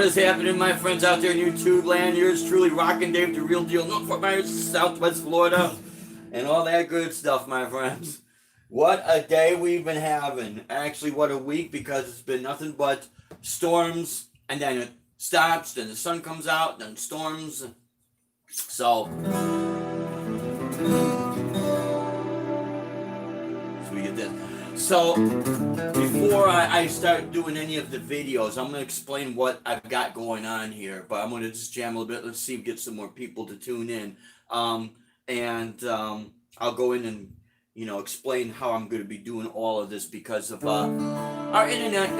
is happening, my friends out there in YouTube land? Yours truly, Rockin' Dave, the real deal, North Myers, Southwest Florida, and all that good stuff, my friends. What a day we've been having. Actually, what a week, because it's been nothing but storms, and then it stops, then the sun comes out, then storms. So we get this. So before I start doing any of the videos, I'm going to explain what I've got going on here. But I'm going to just jam a little bit. Let's see if we get some more people to tune in. I'll go in and, explain how I'm going to be doing all of this because of our internet.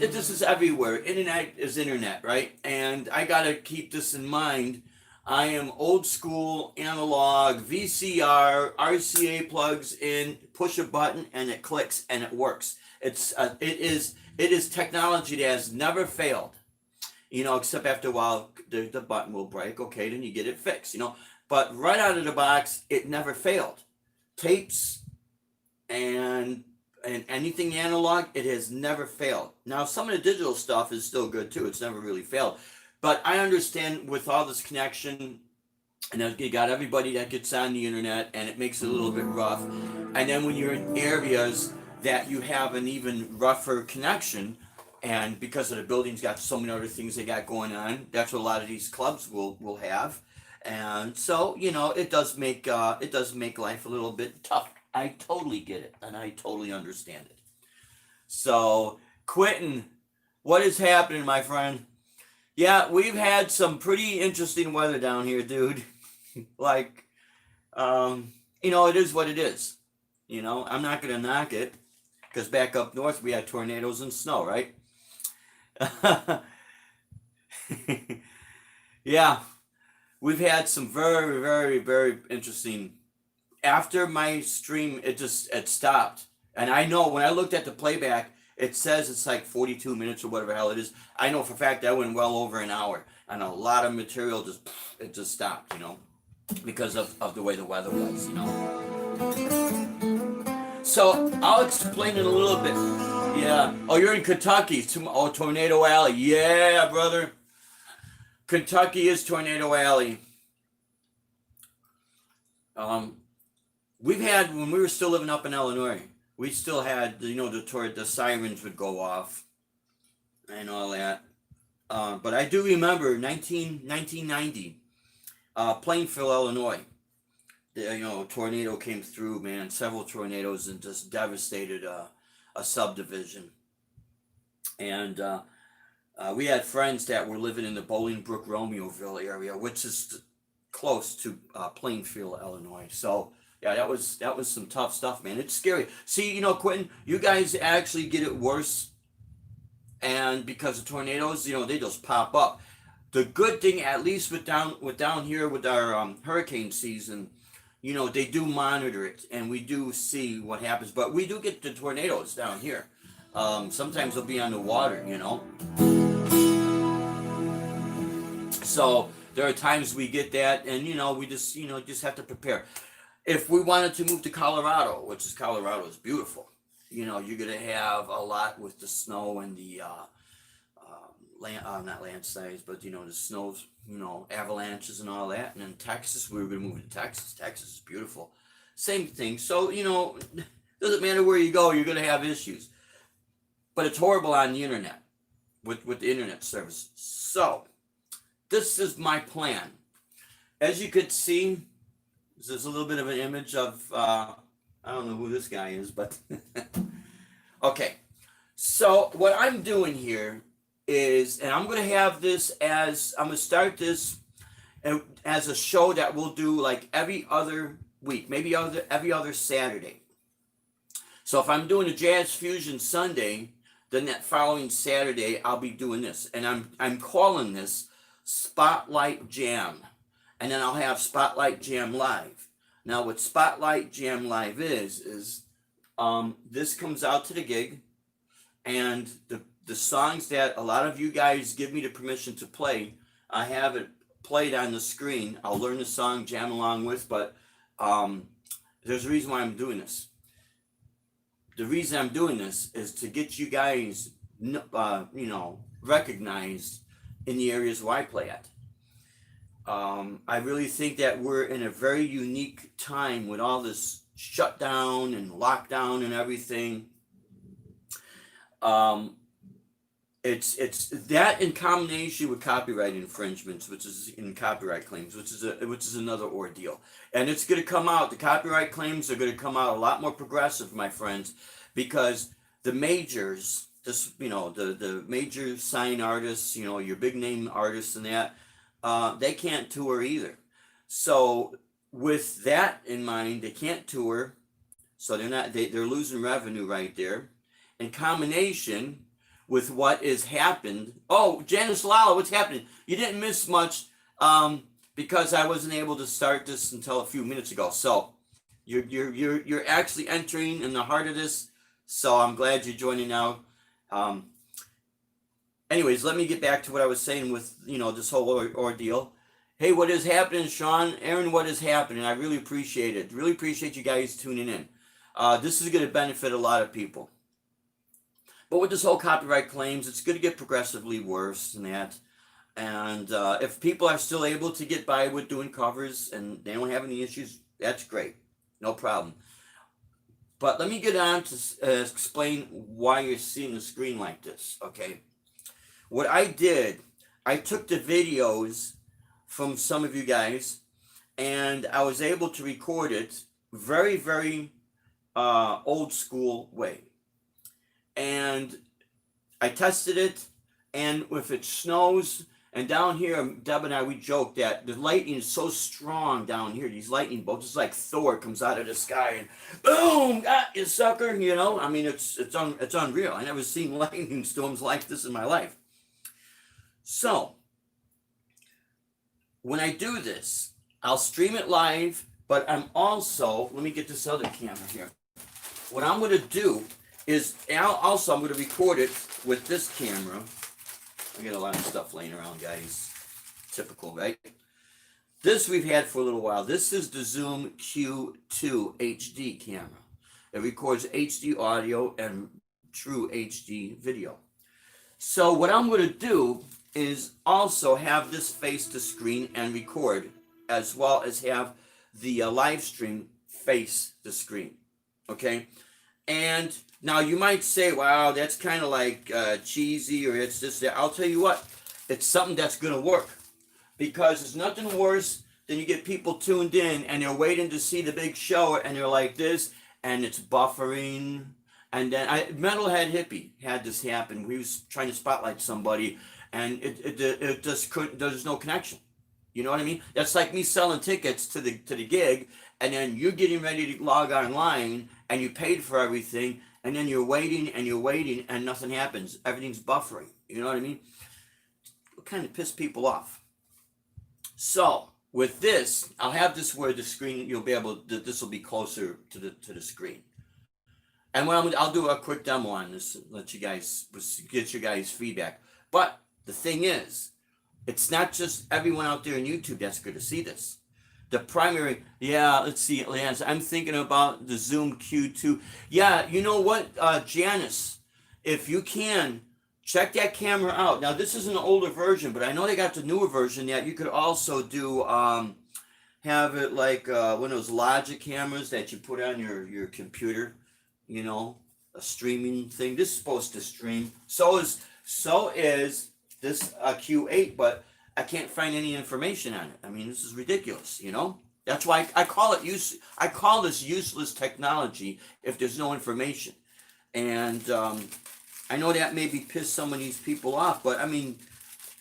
This is everywhere. Internet is internet, right? And I got to keep this in mind. I am old school, analog, VCR, RCA plugs in, push a button, and it clicks and it works. It is technology that has never failed, except after a while the button will break. Okay, then you get it fixed, But right out of the box, it never failed. Tapes and anything analog, it has never failed. Now, some of the digital stuff is still good too. It's never really failed. But I understand with all this connection, and you got everybody that gets on the internet, and it makes it a little bit rough. And then when you're in areas that you have an even rougher connection, and because of the building's got so many other things they got going on, that's what a lot of these clubs will have. And so, it does make life a little bit tough. I totally get it, and I totally understand it. So, Quentin, what is happening, my friend? Yeah, we've had some pretty interesting weather down here, dude. It is what it is. I'm not going to knock it, because back up north we had tornadoes and snow, right? Yeah, we've had some very, very, very interesting. After my stream, it stopped. And I know when I looked at the playback, it says it's like 42 minutes or whatever the hell it is. I know for a fact that went well over an hour. And a lot of material just stopped, because of the way the weather was, So I'll explain it a little bit. Yeah. Oh, you're in Kentucky. Tornado Alley. Yeah, brother. Kentucky is Tornado Alley. We've had, when we were still living up in Illinois, we still had, the sirens would go off and all that. But I do remember 1990, Plainfield, Illinois. A tornado came through, man, several tornadoes, and just devastated a subdivision. And we had friends that were living in the Bolingbrook, Romeoville area, which is close to Plainfield, Illinois. So yeah, that was some tough stuff, man. It's scary. See, Quentin, you guys actually get it worse, and because of tornadoes, they just pop up. The good thing, at least with down here with our hurricane season, they do monitor it, and we do see what happens. But we do get the tornadoes down here. Sometimes they'll be on the water, So there are times we get that, and we just have to prepare. If we wanted to move to Colorado, Colorado is beautiful, you're gonna have a lot with the snow and the not landslides, but the snows, avalanches and all that. And then Texas, we were gonna move to Texas. Texas is beautiful. Same thing. So doesn't matter where you go, you're gonna have issues. But it's horrible on the internet with the internet service. So this is my plan. As you could see, there's a little bit of an image of, I don't know who this guy is, but okay. So what I'm doing here is, and I'm going to have this I'm going to start this as a show that we'll do like every other week, maybe every other Saturday. So if I'm doing a Jazz Fusion Sunday, then that following Saturday, I'll be doing this. And I'm calling this Spotlight Jam. And then I'll have Spotlight Jam Live. Now, what Spotlight Jam Live is this comes out to the gig, and the songs that a lot of you guys give me the permission to play, I have it played on the screen. I'll learn the song, jam along with, but there's a reason why I'm doing this. The reason I'm doing this is to get you guys, recognized in the areas where I play at. I really think that we're in a very unique time with all this shutdown and lockdown and everything. Um, it's that in combination with copyright infringements, which is in copyright claims, which is another ordeal. And it's going to come out. The copyright claims are going to come out a lot more progressive, my friends, because the majors, the major sign artists, your big name artists and that, they can't tour either. So with that in mind, they can't tour, so they're losing revenue right there. In combination with what has happened. Oh, Janice Lala, what's happening? You didn't miss much because I wasn't able to start this until a few minutes ago. So you're actually entering in the heart of this. So I'm glad you're joining now. Anyways, let me get back to what I was saying with this whole ordeal. Hey, what is happening, Sean? Aaron, what is happening? I really appreciate it. Really appreciate you guys tuning in. This is going to benefit a lot of people. But with this whole copyright claims, it's going to get progressively worse than that. And if people are still able to get by with doing covers and they don't have any issues, that's great. No problem. But let me get on to explain why you're seeing the screen like this, okay? What I did, I took the videos from some of you guys, and I was able to record it very, very old school way. And I tested it, and if it snows, and down here, Deb and I, we joke that the lightning is so strong down here, these lightning bolts, it's like Thor comes out of the sky and boom, got you sucker, I mean, it's unreal. I never seen lightning storms like this in my life. So, when I do this, I'll stream it live, but I'm also, let me get this other camera here. What I'm going to do is, I'm going to record it with this camera. I got a lot of stuff laying around, guys. Typical, right? This we've had for a little while. This is the Zoom Q2 HD camera. It records HD audio and true HD video. So what I'm going to do is also have this face the screen and record, as well as have the live stream face the screen. Okay? And now you might say, wow, that's kind of like cheesy, or it's this, that. I'll tell you what, it's something that's going to work, because there's nothing worse than you get people tuned in and they're waiting to see the big show and they're like this, and it's buffering. And then Metalhead Hippie had this happen. We was trying to spotlight somebody, and it just couldn't. There's no connection. You know what I mean? That's like me selling tickets to the gig, and then you're getting ready to log online, and you paid for everything, and then you're waiting, and nothing happens. Everything's buffering. You know what I mean? It'll kind of piss people off. So with this, I'll have this where the screen, you'll be able. This will be closer to the screen. And I'll do a quick demo on this, let you guys get your guys' feedback. But the thing is, it's not just everyone out there on YouTube that's going to see this. The primary, let's see, Lance, I'm thinking about the Zoom Q2. Yeah, you know what, Janice, if you can, check that camera out. Now, this is an older version, but I know they got the newer version that you could also do, have it like one of those Logic cameras that you put on your computer. A streaming thing. This is supposed to stream. So is this Q8, but I can't find any information on it. I mean, this is ridiculous. That's why I call this useless technology if there's no information. And I know that maybe pissed some of these people off, but I mean,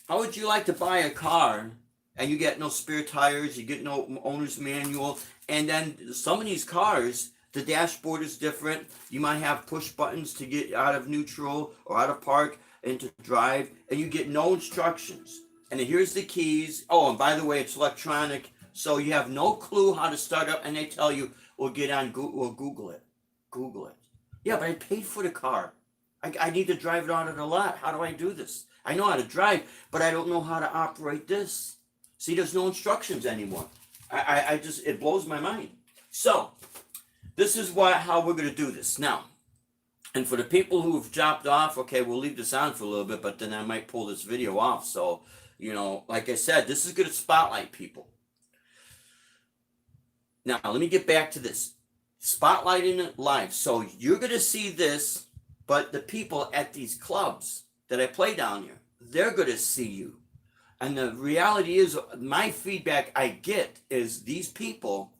how would you like to buy a car and you get no spare tires, you get no owner's manual, and then some of these cars, the dashboard is different. You might have push buttons to get out of neutral or out of park and to drive, and you get no instructions. And here's the keys. Oh, and by the way, it's electronic, so you have no clue how to start up, and they tell you, we'll get on Google, we'll Google it. Google it. Yeah, but I paid for the car. I need to drive it out of the lot. How do I do this? I know how to drive, but I don't know how to operate this. See, there's no instructions anymore. It blows my mind. So, this is how we're going to do this. Now, And for the people who've dropped off, okay, we'll leave this on for a little bit, but then I might pull this video off. So, like I said, this is going to spotlight people. Now, let me get back to this. Spotlighting it live. So you're going to see this, but the people at these clubs that I play down here, they're going to see you. And the reality is, my feedback I get is these people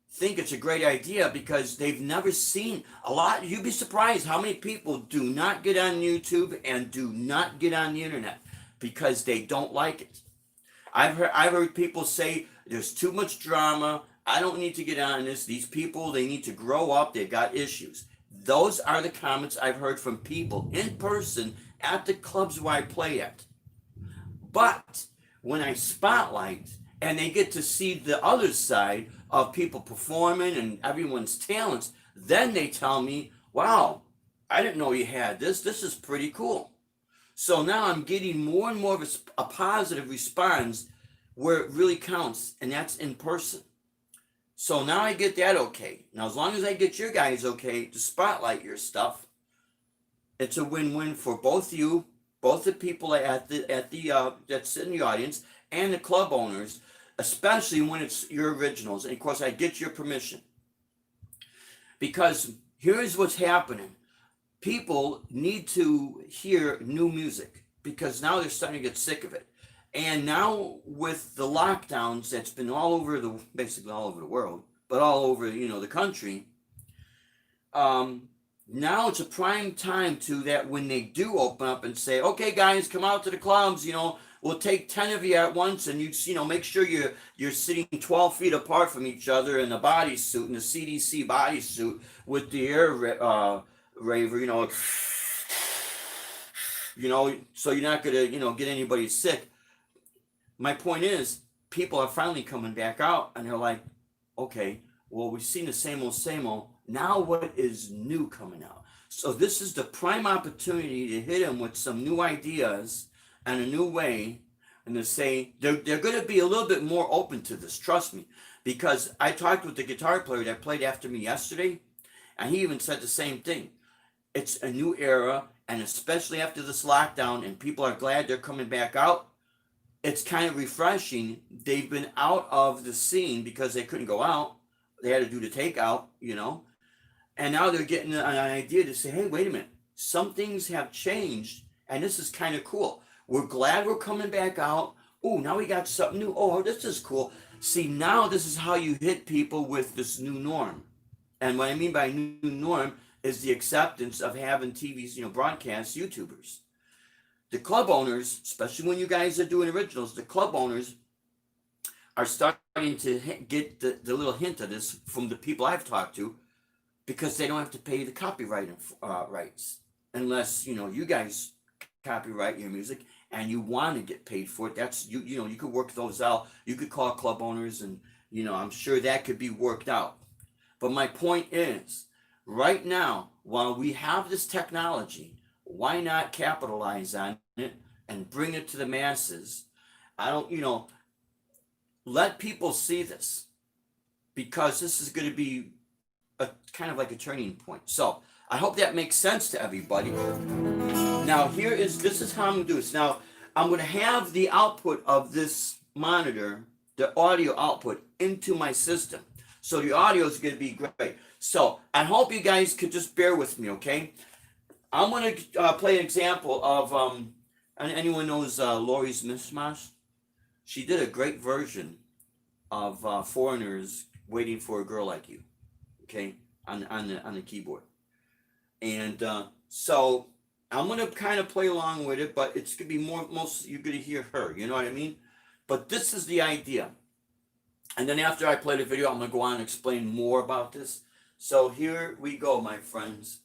think it's a great idea because they've never seen a lot. You'd be surprised how many people do not get on YouTube and do not get on the internet because they don't like it. I've heard people say there's too much drama. I don't need to get on this. These people, they need to grow up. They've got issues. Those are the comments I've heard from people in person at the clubs where I play at. But when I spotlight and they get to see the other side of people performing and everyone's talents, then they tell me, wow, I didn't know you had this. This is pretty cool. So now I'm getting more and more of a positive response where it really counts, and that's in person. So now I get that okay. Now, as long as I get your guys okay to spotlight your stuff, it's a win-win for both you, both the people at the that sit in the audience, and the club owners, especially when it's your originals. And of course, I get your permission. Because here's what's happening. People need to hear new music because now they're starting to get sick of it. And now with the lockdowns that's been basically all over the world, but all over, the country, now it's a prime time to that when they do open up and say, okay, guys, come out to the clubs, we'll take 10 of you at once, and make sure you're sitting 12 feet apart from each other in a bodysuit, in a CDC bodysuit with the air raver, so you're not gonna, get anybody sick. My point is, people are finally coming back out, and they're like, okay, well, we've seen the same old. Now what is new coming out? So this is the prime opportunity to hit them with some new ideas and a new way, and to say they're going to be a little bit more open to this, trust me, because I talked with the guitar player that played after me yesterday, and he even said the same thing. It's a new era, and especially after this lockdown, and people are glad they're coming back out. It's kind of refreshing. They've been out of the scene because they couldn't go out. They had to do the takeout, and now they're getting an idea to say, hey, wait a minute, some things have changed, and this is kind of cool. We're glad we're coming back out. Oh, now we got something new. Oh, this is cool. See, now this is how you hit people with this new norm. And what I mean by new norm is the acceptance of having TVs, broadcast YouTubers. The club owners, especially when you guys are doing originals, the club owners are starting to get the little hint of this from the people I've talked to, because they don't have to pay the copyright rights unless, you guys copyright your music and you want to get paid for it. That's, you could work those out. You could call club owners and, I'm sure that could be worked out. But my point is, right now, while we have this technology, why not capitalize on it and bring it to the masses? Let people see this, because this is going to be a kind of like a turning point. So I hope that makes sense to everybody. Now this is how I'm going to do this. Now I'm going to have the output of this monitor, the audio output, into my system. So the audio is going to be great. So I hope you guys could just bear with me, okay? I'm going to play an example of, and anyone knows Lori's Mishmash? She did a great version of Foreigners Waiting for a Girl Like You, okay, on the keyboard. And so I'm going to kind of play along with it, but it's going to be most you're going to hear her, you know what I mean? But this is the idea. And then after I play the video, I'm going to go on and explain more about this. So here we go, my friends.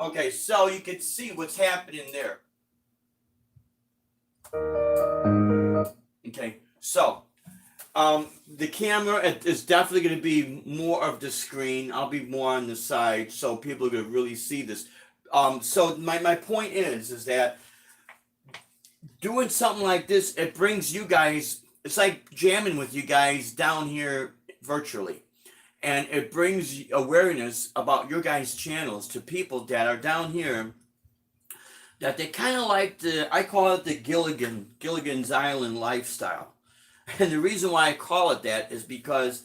Okay, so you can see what's happening there. Okay, so the camera is definitely going to be more of the screen. I'll be more on the side, so people are going to really see this. So my point is that doing something like this, it brings you guys. It's like jamming with you guys down here virtually, and it brings awareness about your guys' channels to people that are down here that they kind of like the, I call it the Gilligan's Island lifestyle. And the reason why I call it that is because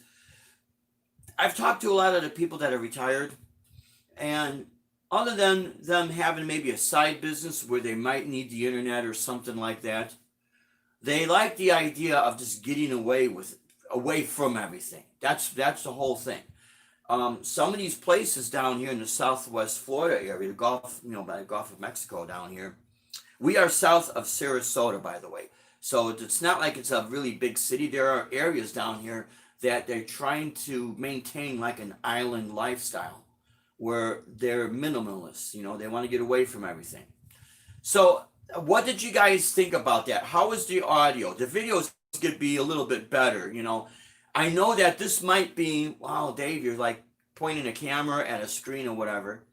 I've talked to a lot of the people that are retired, and other than them having maybe a side business where they might need the internet or something like that, they like the idea of just getting away from everything. That's the whole thing. Some of these places down here in the Southwest Florida area, the Gulf, by the Gulf of Mexico down here, we are south of Sarasota, by the way. So it's not like it's a really big city. There are areas down here that they're trying to maintain like an island lifestyle where they're minimalists. They want to get away from everything. So what did you guys think about that? How is the audio? The videos could be a little bit better. I know that this might be, wow, Dave, you're like pointing a camera at a screen or whatever.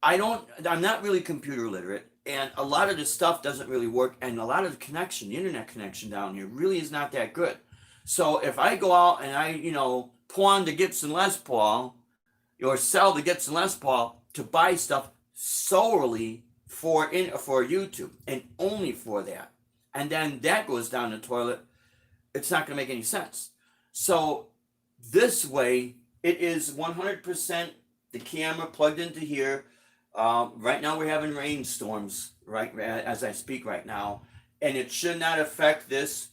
I'm not really computer literate, and a lot of this stuff doesn't really work, and a lot of the internet connection down here really is not that good. So if I go out and I, pawn the Gibson Les Paul or sell the Gibson Les Paul to buy stuff solely for YouTube and only for that, and then that goes down the toilet, it's not going to make any sense. So this way, it is 100% the camera plugged into here. Right now we're having rainstorms right as I speak right now, and it should not affect this.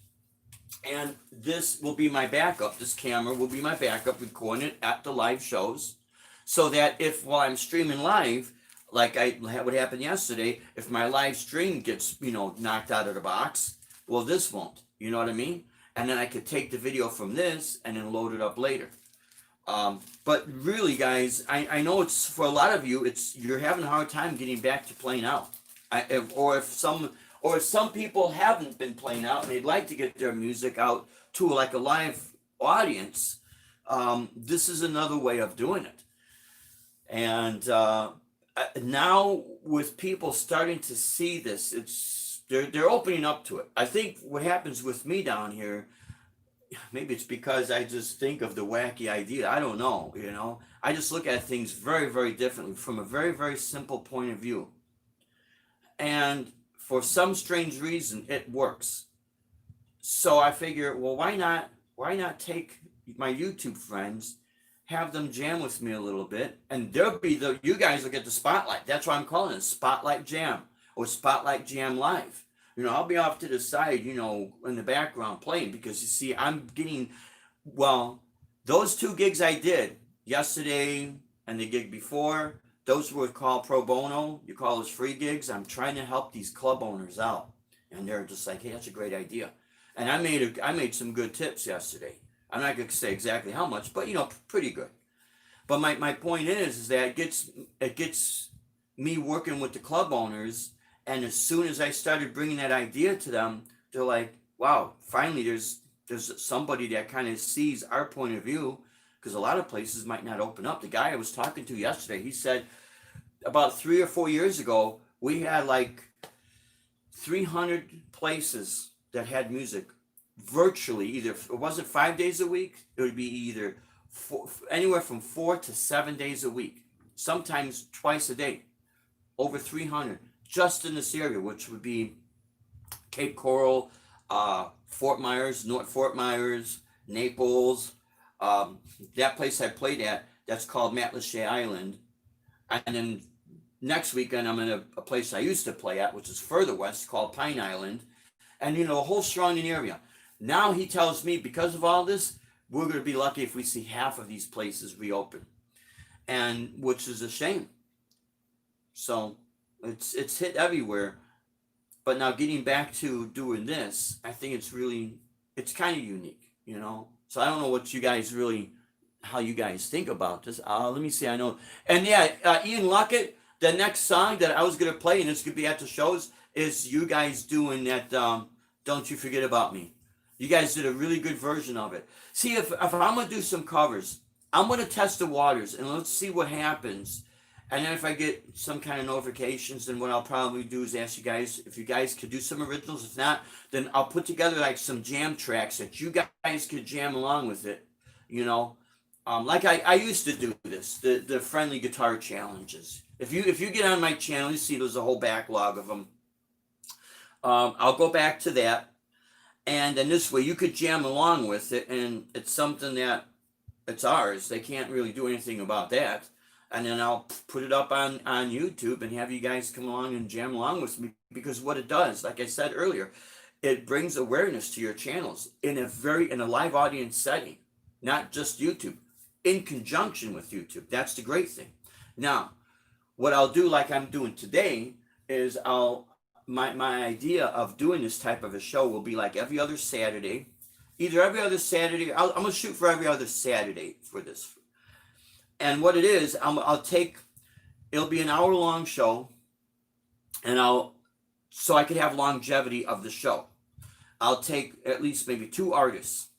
And this will be my backup. This camera will be my backup, recording it at the live shows, so that if while I'm streaming live, like what happened yesterday, if my live stream gets knocked out of the box, well, this won't. You know what I mean? And then I could take the video from this and then load it up later. But really, guys, I know it's for a lot of you, you're having a hard time getting back to playing out. If some people haven't been playing out and they'd like to get their music out to like a live audience, this is another way of doing it. And now with people starting to see this, they're opening up to it. I think what happens with me down here, maybe it's because I just think of the wacky idea. I don't know, I just look at things very, very differently from a very, very simple point of view. And for some strange reason, it works. So I figure, well, why not take my YouTube friends, have them jam with me a little bit, and you guys will get the spotlight. That's why I'm calling it Spotlight Jam or Spotlight Jam Live. I'll be off to the side, in the background playing, because you see, I'm getting, those 2 gigs I did yesterday and the gig before, those were called pro bono. You call those free gigs. I'm trying to help these club owners out, and they're just like, hey, that's a great idea. And I made some good tips yesterday. I'm not going to say exactly how much, but pretty good. But my point is that it gets me working with the club owners. And as soon as I started bringing that idea to them, they're like, wow, finally there's somebody that kind of sees our point of view, because a lot of places might not open up. The guy I was talking to yesterday, he said about 3 or 4 years ago, we had like 300 places that had music virtually. Either it wasn't 5 days a week, it would be either anywhere from 4 to 7 days a week, sometimes twice a day, over 300. Just in this area, which would be Cape Coral, Fort Myers, North Fort Myers, Naples. That place I played at, that's called Matlacha Island. And then next weekend, I'm in a place I used to play at, which is further west, called Pine Island. And, a whole surrounding area. Now he tells me, because of all this, we're going to be lucky if we see half of these places reopen. And which is a shame. So it's hit everywhere. But now getting back to doing this, I think it's kind of unique, So I don't know what you guys how you guys think about this. Let me see. I know. And yeah, Ian Luckett, The next song that I was gonna play, and it's gonna be at the shows, is you guys doing that. Don't you forget about me. You guys did a really good version of it. See, if I'm gonna do some covers, I'm gonna test the waters and let's see what happens. And then if I get some kind of notifications, then what I'll probably do is ask you guys if you guys could do some originals. If not, then I'll put together like some jam tracks that you guys could jam along with it. You know, like I used to do this, the friendly guitar challenges. If you get on my channel, you see there's a whole backlog of them. I'll go back to that, and then this way you could jam along with it, and it's something that it's ours. They can't really do anything about that. And then I'll put it up on YouTube and have you guys come along and jam along with me, because what it does, like I said earlier, it brings awareness to your channels in a live audience setting, not just YouTube, in conjunction with YouTube. That's the great thing. Now, what I'll do, like I'm doing today, is my idea of doing this type of a show will be like every other Saturday, either every other Saturday. I'm gonna shoot for every other Saturday for this. And what it is, it'll be an hour-long show, and so I could have longevity of the show. I'll take at least maybe 2 artists,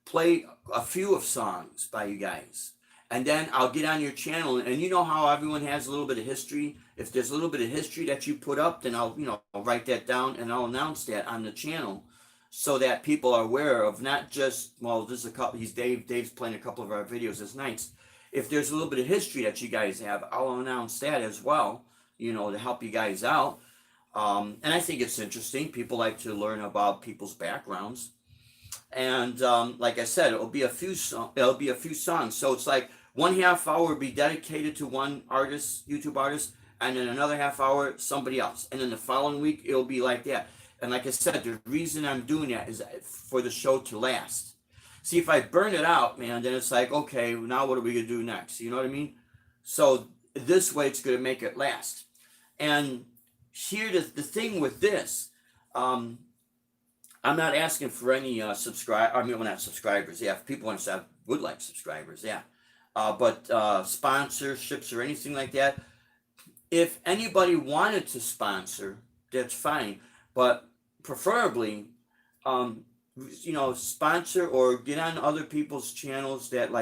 play a few of songs by you guys, and then I'll get on your channel, and you know how everyone has a little bit of history. If there's a little bit of history that you put up, then I'll write that down and I'll announce that on the channel, so that people are aware of not just, well, this is a couple. Dave's playing a couple of our videos this night. If there's a little bit of history that you guys have, I'll announce that as well, to help you guys out. And I think it's interesting. People like to learn about people's backgrounds. And like I said, it'll be a few songs. So it's like 1/2 hour will be dedicated to one artist, YouTube artist, and then another half hour somebody else. And then the following week it'll be like that. And like I said, the reason I'm doing that is for the show to last. See, if I burn it out, man, then it's like, okay, now what are we gonna do next? You know what I mean? So this way, it's gonna make it last. And here, the thing with this, I'm not asking for any subscribe. I mean, well, not subscribers. Yeah, if people want to would like subscribers. Yeah, but sponsorships or anything like that. If anybody wanted to sponsor, that's fine. But preferably, sponsor or get on other people's channels that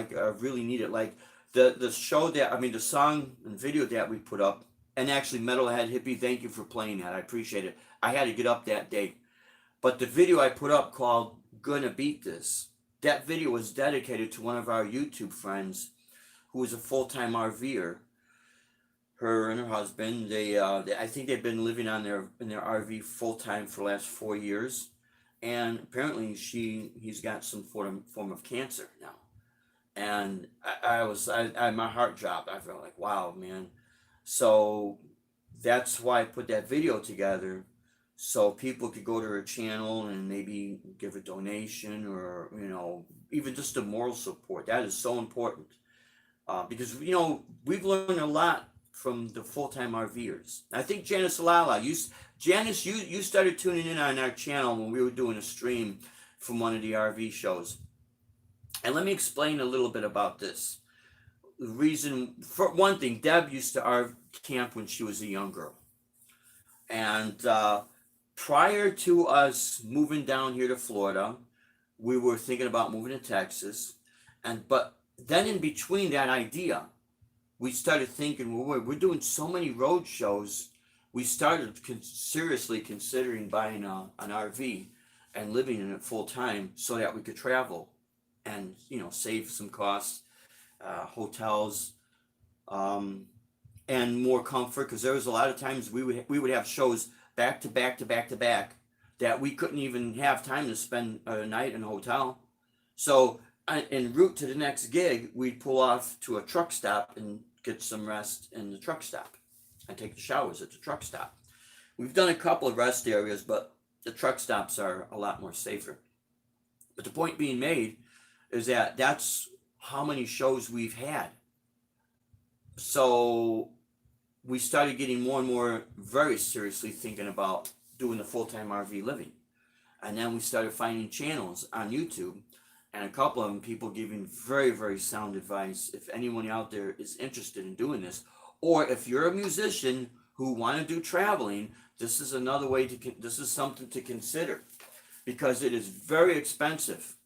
really need it. Like the show the song and video that we put up, and actually Metalhead Hippie, thank you for playing that. I appreciate it. I had to get up that day. But the video I put up called Gonna Beat This, that video was dedicated to one of our YouTube friends who is a full-time RVer. Her and her husband, I think they've been living in their RV full-time for the last 4 years. And apparently he's got some form of cancer now. And my heart dropped. I felt like, wow, man. So that's why I put that video together, so people could go to her channel and maybe give a donation, or even just a moral support. That is so important, because we've learned a lot from the full-time RVers. I think Janice Alala, you started tuning in on our channel when we were doing a stream from one of the RV shows. And let me explain a little bit about this. The reason, for one thing, Deb used to RV camp when she was a young girl. And prior to us moving down here to Florida, we were thinking about moving to Texas. But then in between that idea, we started thinking, well, we're doing so many road shows. We started seriously considering buying an RV and living in it full time, so that we could travel and save some costs, hotels, and more comfort. Because there was a lot of times we would have shows back to back to back to back that we couldn't even have time to spend a night in a hotel. So en route to the next gig, we'd pull off to a truck stop and get some rest in the truck stop and take the showers at the truck stop. We've done a couple of rest areas, but the truck stops are a lot more safer. But the point being made is that that's how many shows we've had. So we started getting more and more very seriously thinking about doing the full-time RV living. And then we started finding channels on YouTube, and a couple of them, people giving very, very sound advice. If anyone out there is interested in doing this, Or if you're a musician who want to do traveling, this is another way this is something to consider, because it is very expensive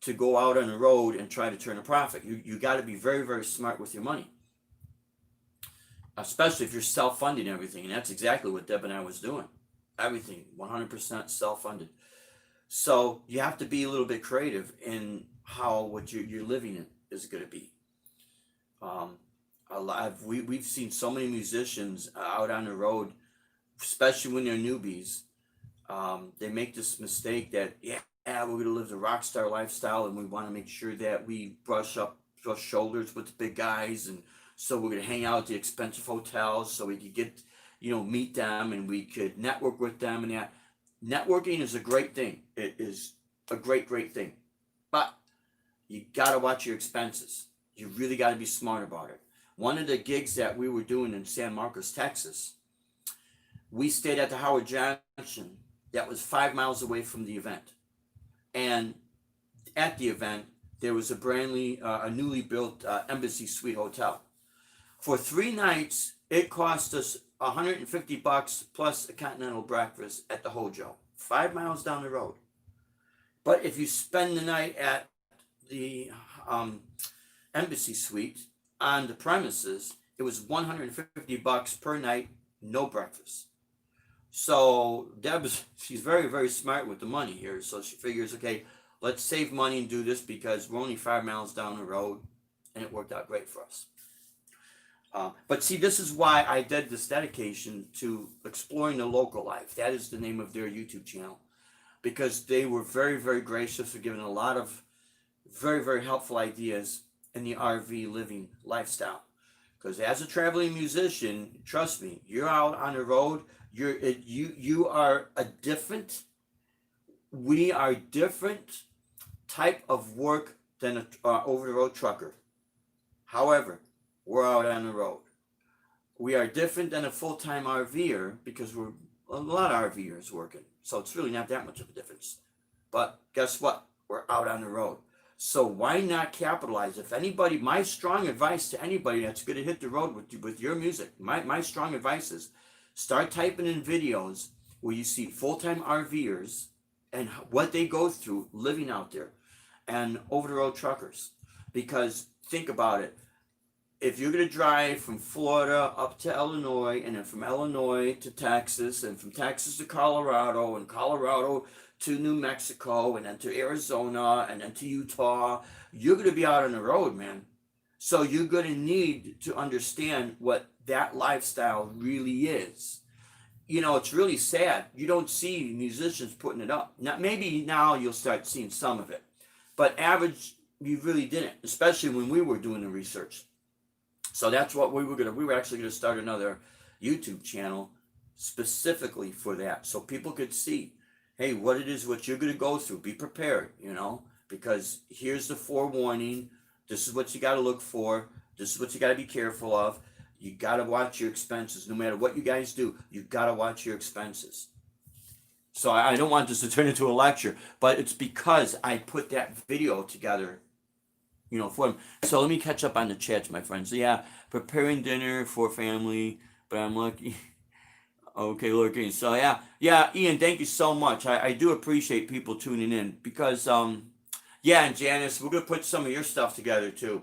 to go out on the road and try to turn a profit. You got to be very, very smart with your money, especially if you're self-funding everything. And that's exactly what Deb and I was doing. Everything 100% self-funded. So you have to be a little bit creative in how what you're living in is going to be. We've seen so many musicians out on the road, especially when they're newbies. They make this mistake that, yeah, we're going to live the rock star lifestyle, and we want to make sure that we brush shoulders with the big guys, and so we're going to hang out at the expensive hotels so we could get, meet them, and we could network with them. And that networking is a great thing. It is a great, great thing. But you got to watch your expenses. You really got to be smart about it. One of the gigs that we were doing in San Marcos, Texas, we stayed at the Howard Johnson that was 5 miles away from the event. And at the event, there was a newly built Embassy Suite Hotel. For 3 nights, it cost us $150 plus a continental breakfast at the Hojo, 5 miles down the road. But if you spend the night at the Embassy Suite on the premises, it was $150 per night, no breakfast. So Deb, she's very, very smart with the money here. So she figures, okay, let's save money and do this because we're only 5 miles down the road, and it worked out great for us. But see, this is why I did this dedication to exploring the local life. That is the name of their YouTube channel, because they were very, very gracious for giving a lot of very, very helpful ideas in the RV living lifestyle. Because as a traveling musician, trust me, you're out on the road. We are different type of work than an over-the-road trucker. However, we're out on the road. We are different than a full-time RVer because we're a lot of RVers working. So it's really not that much of a difference. But guess what? We're out on the road. So why not capitalize? If anybody, my strong advice to anybody that's going to hit the road with your music, my strong advice is start typing in videos where you see full-time RVers and what they go through living out there, and over-the-road truckers. Because think about it. If you're going to drive from Florida up to Illinois, and then from Illinois to Texas, and from Texas to Colorado, and Colorado to New Mexico, and then to Arizona, and then to Utah, you're going to be out on the road, man. So you're going to need to understand what that lifestyle really is. It's really sad. You don't see musicians putting it up. Now, maybe now you'll start seeing some of it. But average, you really didn't, especially when we were doing the research. So that's what we were actually going to start another YouTube channel specifically for that. So people could see, hey, what it is, what you're going to go through. Be prepared, because here's the forewarning. This is what you got to look for. This is what you got to be careful of. You got to watch your expenses. No matter what you guys do, you got to watch your expenses. So I don't want this to turn into a lecture, but it's because I put that video together, for them. So let me catch up on the chats, my friends. So yeah, preparing dinner for family, but I'm lucky. Okay, looking. So yeah, Ian, thank you so much. I do appreciate people tuning in because, yeah, and Janice, we're going to put some of your stuff together too.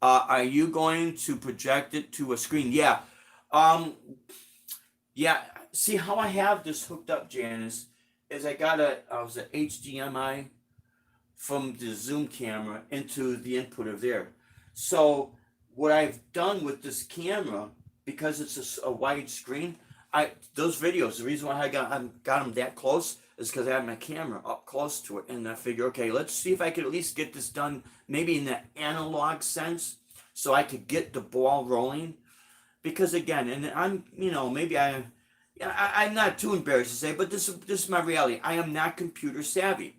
Are you going to project it to a screen? Yeah. Yeah. See how I have this hooked up, Janice, is I got an HDMI from the Zoom camera into the input of there. So what I've done with this camera, because it's a wide screen, those videos, the reason why I got them that close is because I have my camera up close to it, and I figure, okay, let's see if I could at least get this done maybe in that analog sense, so I could get the ball rolling. Because again, and I'm, maybe I'm not too embarrassed to say, but this is my reality. I am not computer savvy,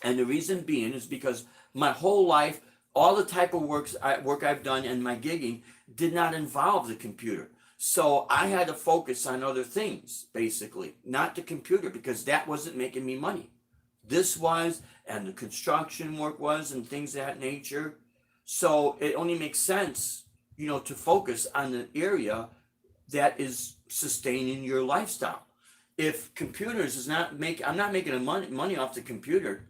and the reason being is because my whole life, all the type of work I've done in my gigging did not involve the computer. So I had to focus on other things, basically, not the computer, because that wasn't making me money. This was, and the construction work was, and things of that nature. So it only makes sense to focus on the area that is sustaining your lifestyle. If computers is not make, I'm not making money off the computer.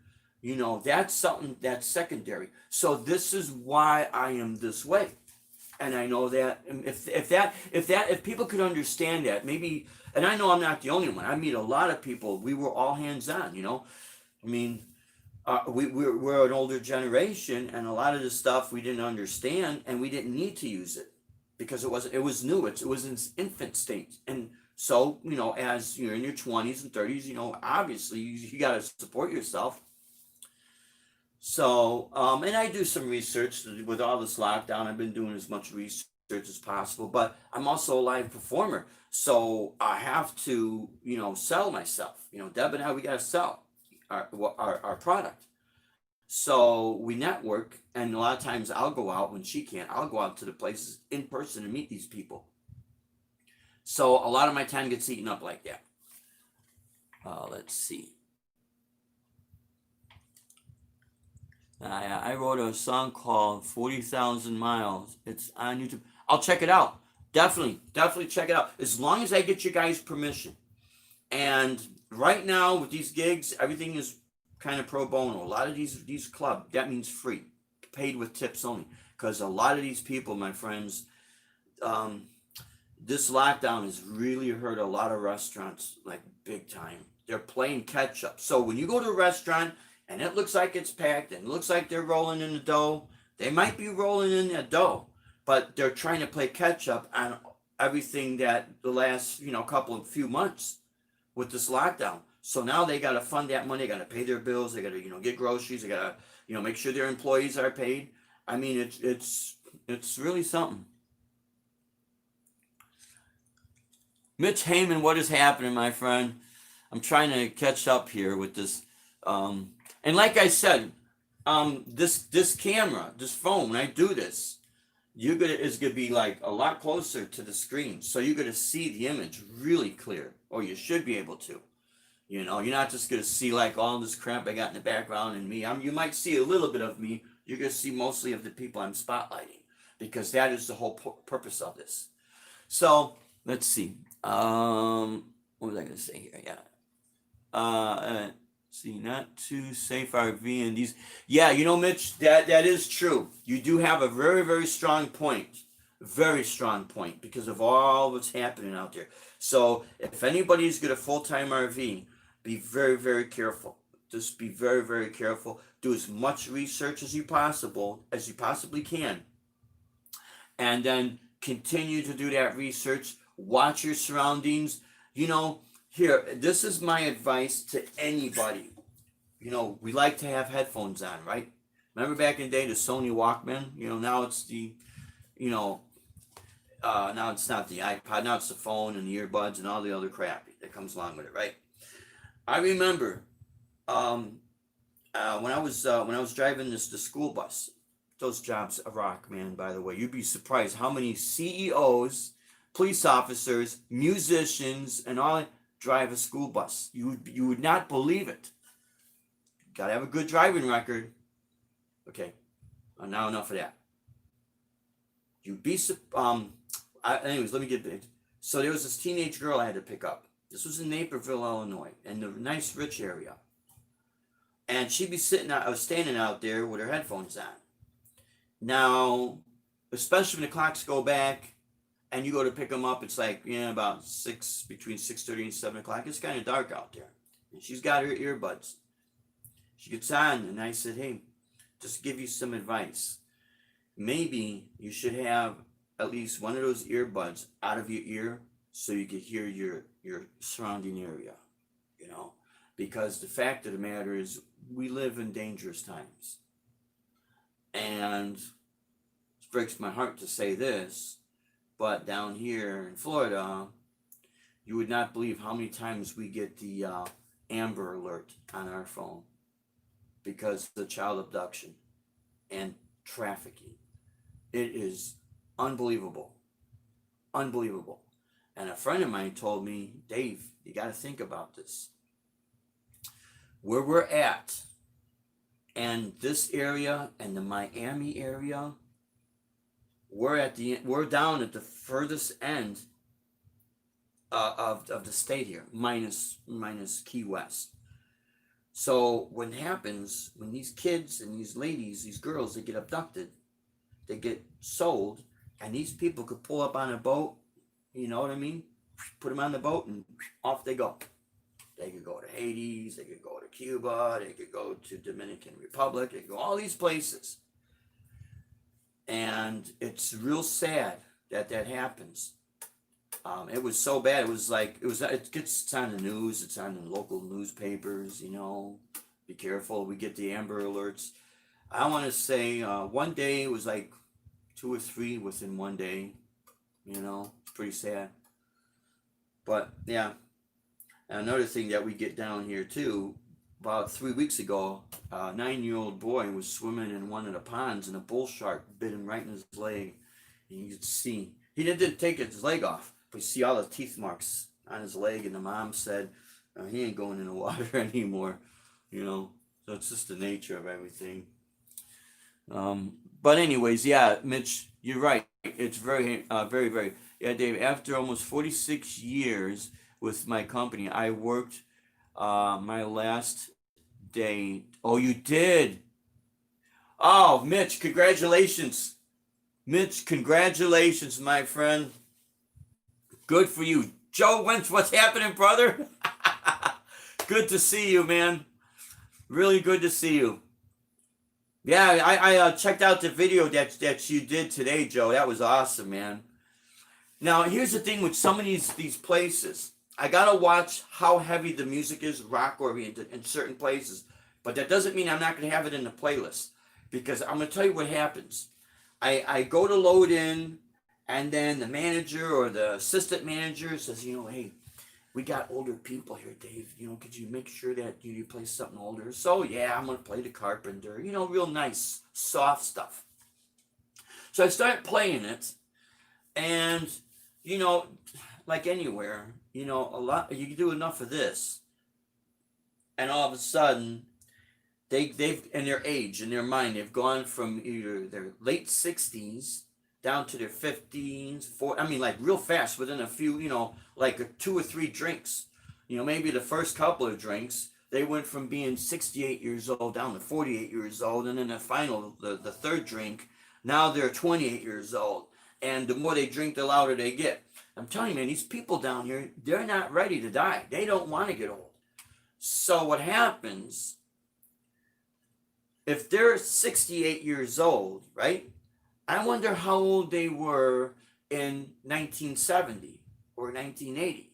That's something that's secondary. So this is why I am this way. And I know that if people could understand that, maybe, and I know I'm not the only one. I meet a lot of people. We were all hands on. I mean, we're an older generation, and a lot of the stuff we didn't understand, and we didn't need to use it because it was new. It was in its infant state, and so as you're in your 20s and 30s, obviously you got to support yourself. So, and I do some research with all this lockdown. I've been doing as much research as possible, but I'm also a live performer. So I have to, sell myself. Deb and I, we got to sell our product. So we network, and a lot of times I'll go out when she can't. I'll go out to the places in person and meet these people. So a lot of my time gets eaten up like that. Let's see. I wrote a song called 40,000 Miles. It's on YouTube. I'll check it out. Definitely check it out. As long as I get you guys permission. And right now with these gigs, everything is kind of pro bono. A lot of these club, that means free, paid with tips only. Because a lot of these people, my friends, this lockdown has really hurt a lot of restaurants, like big time. They're playing catch up. So when you go to a restaurant and it looks like it's packed and it looks like they're rolling in the dough, they might be rolling in the dough, but they're trying to play catch up on everything that the last few months with this lockdown. So now they got to fund that money. They got to pay their bills. They got to get groceries. They got to make sure their employees are paid. I mean, it's really something. Mitch Heyman, what is happening, my friend? I'm trying to catch up here with this. And like I said, this camera, this phone, when I do this, it's gonna be like a lot closer to the screen, so you're gonna see the image really clear, or you should be able to. You're not just gonna see like all this crap I got in the background and me. You might see a little bit of me. You're gonna see mostly of the people I'm spotlighting, because that is the whole purpose of this. So let's see. What was I gonna say here? Yeah. See, not too safe RV and these. Yeah, Mitch, that is true. You do have a very, very strong point. Very strong point, because of all what's happening out there. So if anybody's got a full-time RV, be very, very careful. Just be very, very careful. Do as much research as you possibly can. And then continue to do that research. Watch your surroundings. Here, this is my advice to anybody. We like to have headphones on, right? Remember back in the day, the Sony Walkman? Now it's now it's not the iPod. Now it's the phone and the earbuds and all the other crap that comes along with it, right? I remember when I was driving the school bus. Those jobs rock, man. By the way, you'd be surprised how many CEOs, police officers, musicians, and all drive a school bus. You would not believe it. Gotta have a good driving record. Okay, now enough of that. You'd be anyways, let me get it. So there was this teenage girl I had to pick up. This was in Naperville, Illinois, in the nice rich area. And she'd be standing out there with her headphones on. Now, especially when the clocks go back and you go to pick them up, it's like about between 6:30 and 7 o'clock. It's kind of dark out there, and she's got her earbuds. She gets on, and I said, "Hey, just give you some advice. Maybe you should have at least one of those earbuds out of your ear so you can hear your surrounding area, because the fact of the matter is we live in dangerous times. And it breaks my heart to say this, but down here in Florida, you would not believe how many times we get the Amber Alert on our phone because of the child abduction and trafficking. It is unbelievable. Unbelievable. And a friend of mine told me, Dave, you got to think about this. Where we're at, and this area and the Miami area, we're down at the furthest end of the state here, minus Key West. So what happens when these kids and these ladies, these girls, they get abducted, they get sold, and these people could pull up on a boat, you know what I mean? Put them on the boat and off they go. They could go to Hades, they could go to Cuba, they could go to Dominican Republic, they could go all these places. And it's real sad that happens. It was so bad. It was like, it's on the news. It's on the local newspapers, you know, be careful. We get the Amber Alerts. I want to say one day it was like 2 or 3 within one day, you know, it's pretty sad. But yeah, another thing that we get down here too, about 3 weeks ago, a 9-year-old boy was swimming in one of the ponds and a bull shark bit him right in his leg. And you could see, he didn't take his leg off. We see all the teeth marks on his leg, and the mom said, he ain't going in the water anymore, you know. So it's just the nature of everything. But anyways, yeah, Mitch, you're right. It's very, very, yeah, Dave. After almost 46 years with my company, I worked my last day. Oh, you did? Oh, Mitch, congratulations. Mitch, congratulations, my friend. Good for you. Joe Wentz, what's happening, brother? Good to see you, man. Really good to see you. Yeah, I checked out the video that you did today, Joe. That was awesome, man. Now, here's the thing with some of these places. I got to watch how heavy the music is, rock-oriented, in certain places. But that doesn't mean I'm not going to have it in the playlist. Because I'm going to tell you what happens. I go to load in, and then the manager or the assistant manager says, you know, hey, we got older people here, Dave. You know, could you make sure that you play something older? So, yeah, I'm going to play the Carpenter. You know, real nice, soft stuff. So I start playing it, and, you know, like anywhere, you know, you can do enough of this, and all of a sudden, they've in their age, in their mind, they've gone from either their late 60s down to their 15s, like real fast within a few, you know, like 2 or 3 drinks. You know, maybe the first couple of drinks, they went from being 68 years old down to 48 years old. And then the third drink, now they're 28 years old. And the more they drink, the louder they get. I'm telling you, man, these people down here, they're not ready to die. They don't want to get old. So what happens, if they're 68 years old, right? I wonder how old they were in 1970 or 1980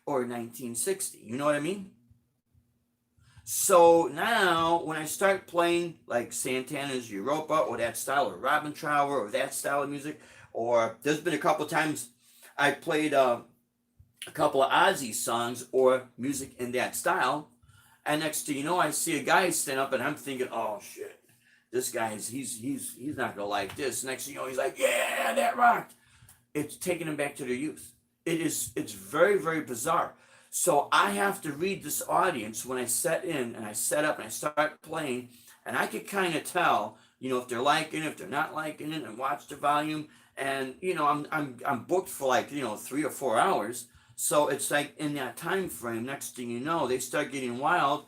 or 1960. You know what I mean? So now when I start playing like Santana's Europa or that style, or Robin Trower or that style of music, or there's been a couple times I played a couple of Ozzy songs or music in that style, and next thing you know, I see a guy stand up and I'm thinking, oh shit. This guy he's not gonna like this. Next thing you know, he's like, yeah, that rocked. It's taking him back to their youth. It's very, very bizarre. So I have to read this audience when I set in and I set up and I start playing, and I could kind of tell, you know, if they're liking it, if they're not liking it, and watch the volume. And you know, I'm booked for like, you know, 3 or 4 hours. So it's like in that time frame, next thing you know, they start getting wild.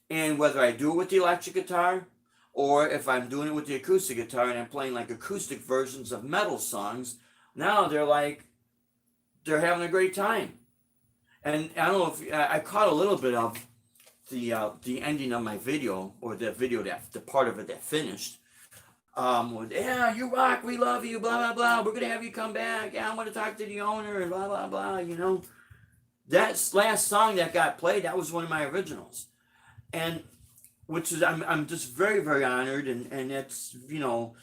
And whether I do it with the electric guitar, or if I'm doing it with the acoustic guitar and I'm playing like acoustic versions of metal songs, now they're having a great time. And I don't know if I caught a little bit of the ending of my video, or the video the part of it that finished. With, yeah, you rock, we love you, blah blah blah. We're gonna have you come back. Yeah, I want to talk to the owner and blah blah blah. You know, that last song that got played, that was one of my originals, and which is I'm just very, very honored, and it's, you know,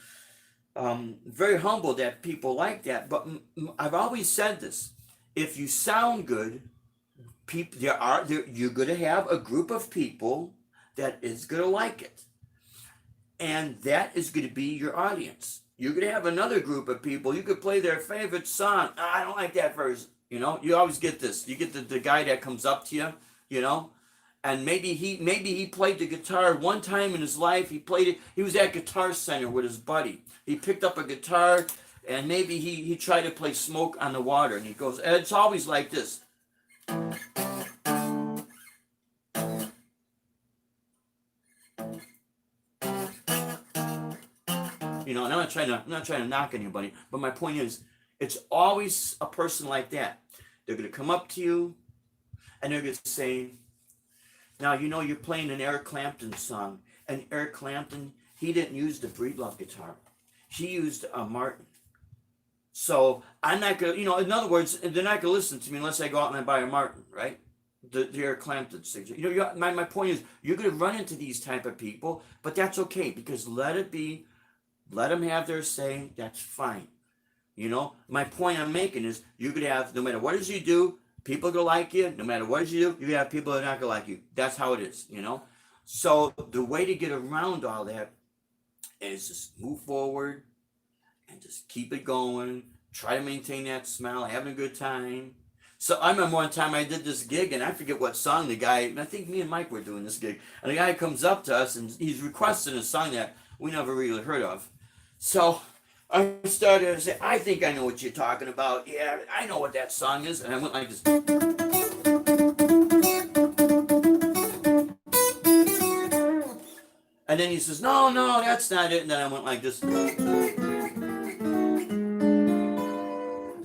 very humbled that people like that. But I've always said this: if you sound good, people you're going to have a group of people that is going to like it, and that is going to be your audience. You're going to have another group of people. You could play their favorite song. Oh, I don't like that version. You know, you always get this. You get the guy that comes up to you, you know. And maybe he played the guitar one time in his life. He played it. He was at Guitar Center with his buddy. He picked up a guitar and maybe he tried to play Smoke on the Water, and he goes, and it's always like this. You know, and I'm not trying to knock anybody, but my point is, it's always a person like that. They're gonna come up to you, and they're gonna say, now you know you're playing an Eric Clapton song, and Eric Clapton, he didn't use the Breedlove guitar, he used a Martin. So I'm not gonna, in other words, they're not gonna listen to me unless I go out and I buy a Martin, right? The Eric Clapton things. My point is, you're gonna run into these type of people, but that's okay, because let it be. Let them have their say. That's fine. My point I'm making is, you're gonna have, no matter what it is you do, people are gonna like you. No matter what it is you do, you're gonna have people that are not gonna like you. That's how it is. So the way to get around all that is just move forward and just keep it going. Try to maintain that smile, having a good time. So I remember one time I did this gig, and I forget what song the guy, I think me and Mike were doing this gig, and the guy comes up to us and he's requesting a song that we never really heard of. So I started to say, I think I know what you're talking about. Yeah, I know what that song is. And I went like this. And then he says, no, that's not it. And then I went like this.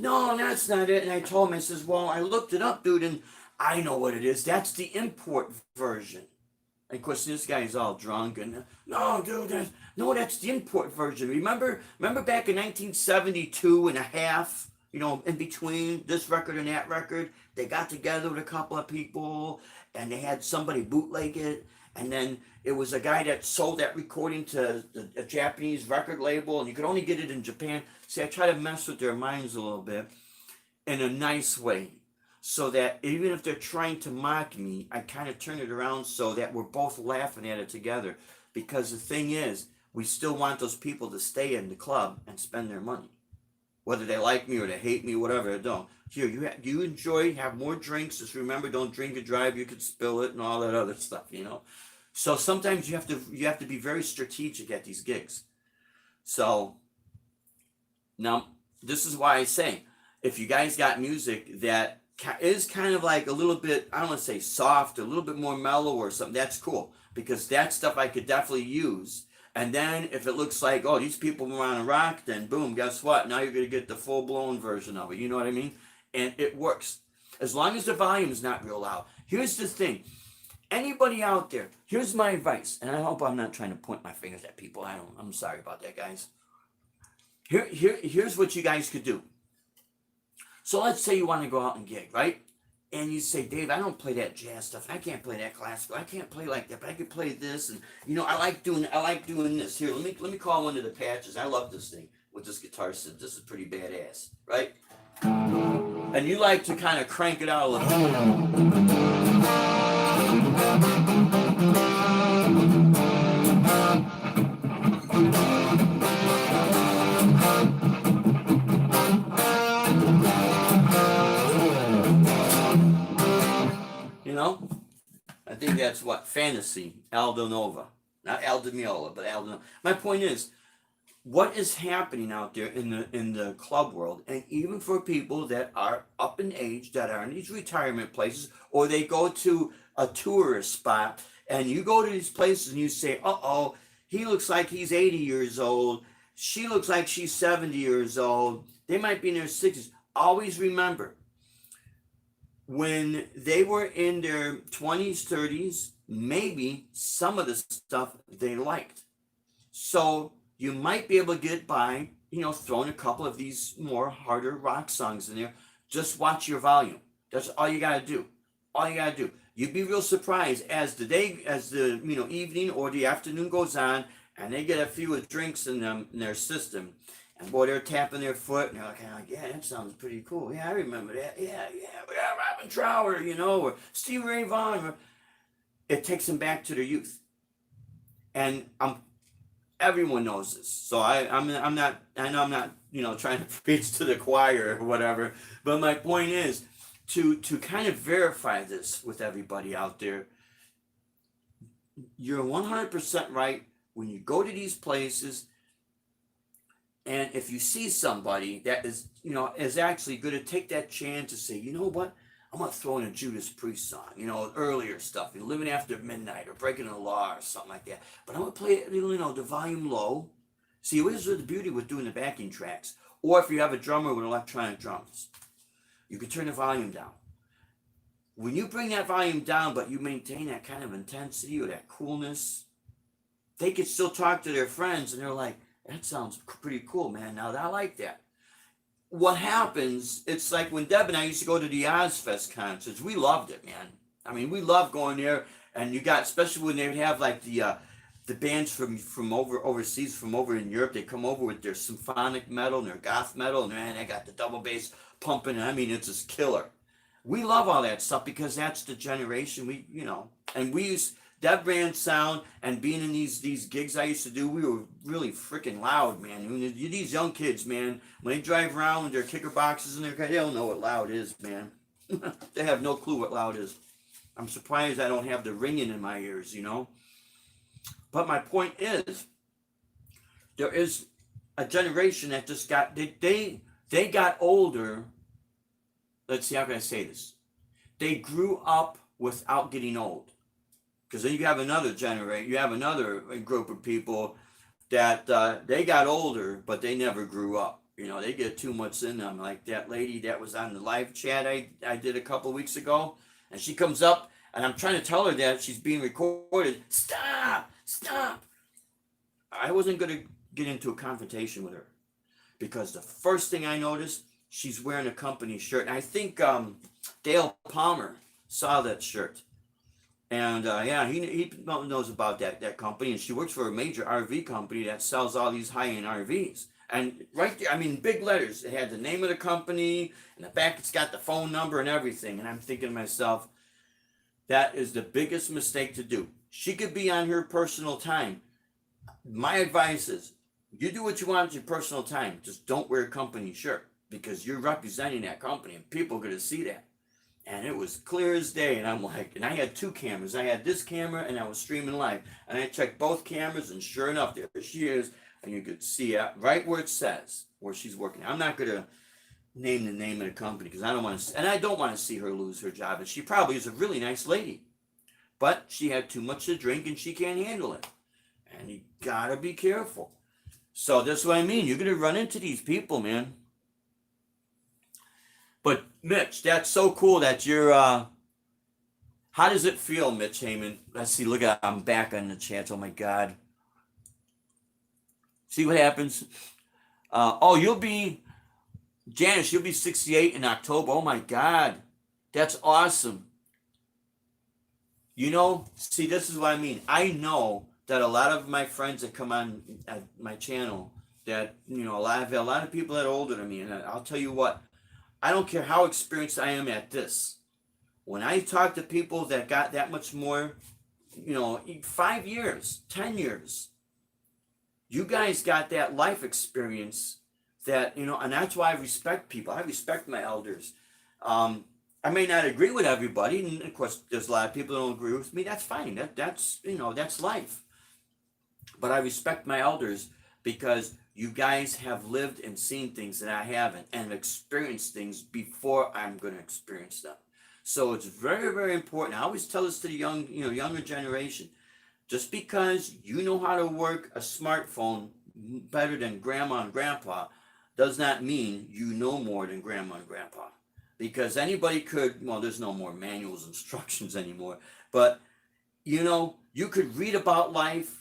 No, that's not it. And I told him, I says, well, I looked it up, dude, and I know what it is. That's the import version. And of course, this guy's all drunk, and no, dude, that's the import version. Remember back in 1972 and a half, in between this record and that record, they got together with a couple of people, and they had somebody bootleg it, and then it was a guy that sold that recording to a Japanese record label, and you could only get it in Japan. See, I try to mess with their minds a little bit in a nice way, so that even if they're trying to mock me, I kind of turn it around so that we're both laughing at it together. Because the thing is, we still want those people to stay in the club and spend their money. Whether they like me or they hate me, whatever, they don't. Here, you enjoy, have more drinks. Just remember, don't drink and drive. You could spill it and all that other stuff, So sometimes you have to be very strategic at these gigs. So now, this is why I say, if you guys got music that is kind of like a little bit, I don't want to say soft, a little bit more mellow or something, that's cool, because that stuff I could definitely use. And then if it looks like, oh, these people want to rock, then boom, guess what? Now you're going to get the full-blown version of it. You know what I mean? And it works. As long as the volume's not real loud. Here's the thing. Anybody out there, here's my advice. And I hope I'm not trying to point my fingers at people. I'm sorry about that, guys. Here's what you guys could do. So let's say you want to go out and gig, right? And you say, Dave, I don't play that jazz stuff. I can't play that classical. I can't play like that, but I can play this. And I like doing this. Here, let me call one of the patches. I love this thing with this guitar set. This is pretty badass, right? And you like to kind of crank it out a little. I think that's what Fantasy, Aldo Nova, not Aldo Meola, but Aldo Nova. My point is, what is happening out there in the club world, and even for people that are up in age, that are in these retirement places, or they go to a tourist spot, and you go to these places and you say, uh-oh, he looks like he's 80 years old, she looks like she's 70 years old, they might be in their 60s. Always remember, when they were in their 20s, 30s, maybe some of the stuff they liked. So you might be able to get by, throwing a couple of these more harder rock songs in there. Just watch your volume. That's all you got to do. All you got to do. You'd be real surprised as the evening or the afternoon goes on, and they get a few drinks in their system. And boy, they're tapping their foot, and they're like, yeah, that sounds pretty cool. Yeah, I remember that. Yeah, Robin Trower, or Stevie Ray Vaughan. It takes them back to their youth. And everyone knows this. So I'm not trying to preach to the choir or whatever. But my point is to kind of verify this with everybody out there. You're 100% right. When you go to these places, And if you see somebody that is, is actually going to take that chance to say, you know what, I'm going to throw in a Judas Priest song, earlier stuff, Living After Midnight or Breaking the Law or something like that. But I'm going to play it, the volume low. See, this is the beauty with doing the backing tracks. Or if you have a drummer with electronic drums, you can turn the volume down. When you bring that volume down, but you maintain that kind of intensity or that coolness, they can still talk to their friends and they're like, that sounds pretty cool, man. Now I like that. What happens, it's like when Deb and I used to go to the Ozfest concerts, we loved it, man. I mean, we loved going there, and you got, especially when they would have like the bands from overseas, from over in Europe, they come over with their symphonic metal and their goth metal, and man, they got the double bass pumping, and I mean, it's just killer. We love all that stuff because that's the generation and we use Deb Brand sound, and being in these gigs I used to do, we were really freaking loud, man. These young kids, man, when they drive around with their kicker boxes and they don't know what loud is, man. They have no clue what loud is. I'm surprised I don't have the ringing in my ears, But my point is, there is a generation that just they got older. Let's see, how can I say this? They grew up without getting old. Because then you have another generation, you have another group of people that they got older, but they never grew up. They get too much in them. Like that lady that was on the live chat I did a couple of weeks ago, and she comes up, and I'm trying to tell her that she's being recorded. Stop! I wasn't going to get into a confrontation with her, because the first thing I noticed, she's wearing a company shirt. And I think Dale Palmer saw that shirt. And he knows about that company, and she works for a major RV company that sells all these high-end RVs. And right there, I mean, big letters. It had the name of the company, and the back it's got the phone number and everything. And I'm thinking to myself, that is the biggest mistake to do. She could be on her personal time. My advice is, you do what you want at your personal time. Just don't wear a company shirt, because you're representing that company, and people are going to see that. And it was clear as day, and I'm like, and I had two cameras. I had this camera, and I was streaming live. And I checked both cameras, and sure enough, there she is. And you could see it right where it says where she's working. I'm not going to name the name of the company, because I don't want to, and I don't want to see her lose her job. And she probably is a really nice lady, but she had too much to drink, and she can't handle it. And you got to be careful. So that's what I mean. You're going to run into these people, man. But Mitch, that's so cool that you're, how does it feel, Mitch Heyman? Let's see, look at, I'm back on the chat, oh my God. See what happens? You'll be, Janice, you'll be 68 in October, oh my God. That's awesome. See, this is what I mean. I know that a lot of my friends that come on my channel, that, a lot of people that are older than me, and I'll tell you what, I don't care how experienced I am at this. When I talk to people that got that much more, 5 years, 10 years, you guys got that life experience that, and that's why I respect people. I respect my elders. I may not agree with everybody, and of course, there's a lot of people that don't agree with me. That's fine. That's life. But I respect my elders, because you guys have lived and seen things that I haven't, and experienced things before I'm going to experience them. So it's very, very important. I always tell this to the younger generation. Just because you know how to work a smartphone better than grandma and grandpa does not mean you know more than grandma and grandpa. Because anybody could, there's no more manuals, instructions anymore. But, you could read about life,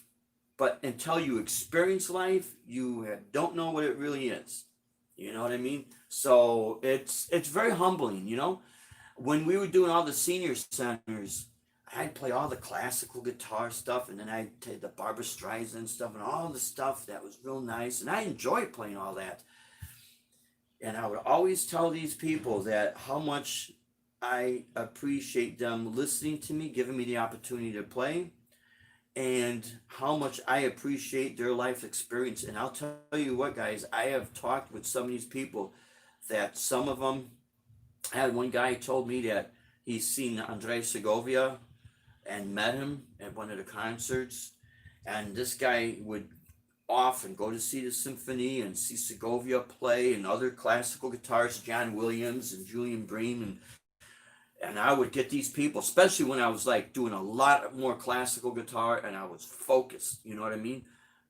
but until you experience life, you don't know what it really is. You know what I mean? So it's very humbling, When we were doing all the senior centers, I'd play all the classical guitar stuff, and then I'd take the Barbra Streisand stuff and all the stuff that was real nice. And I enjoyed playing all that. And I would always tell these people that how much I appreciate them listening to me, giving me the opportunity to play, and how much I appreciate their life experience. And I'll tell you what, guys, I have talked with some of these people that some of them, I had one guy told me that he's seen Andres Segovia and met him at one of the concerts. And this guy would off and go to see the symphony and see Segovia play and other classical guitarists, John Williams and Julian Bream, and I would get these people, especially when I was like doing a lot more classical guitar and I was focused, you know what I mean?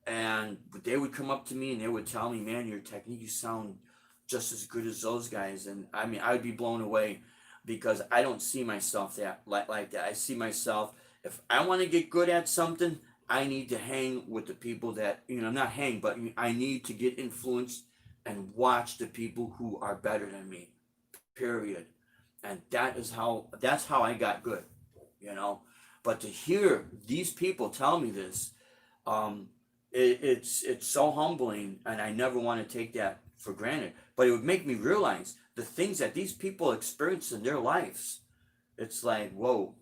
And they would come up to me and they would tell me, man, your technique, you sound just as good as those guys. And I mean, I would be blown away because I don't see myself like that. I see myself, if I want to get good at something, I need to hang with the people that, not hang, but I need to get influenced and watch the people who are better than me, period. And that's how I got good, but to hear these people tell me this, it's so humbling, and I never want to take that for granted, but it would make me realize the things that these people experience in their lives. It's like, whoa,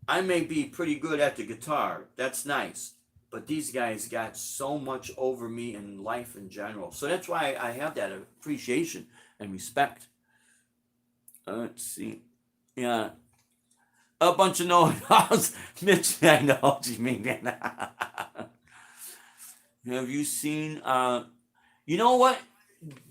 I may be pretty good at the guitar, that's nice, but these guys got so much over me in life in general. So that's why I have that appreciation and respect. Let's see. Yeah. A bunch of know-it-alls. Mitch, I know what you mean. Have you seen, you know what,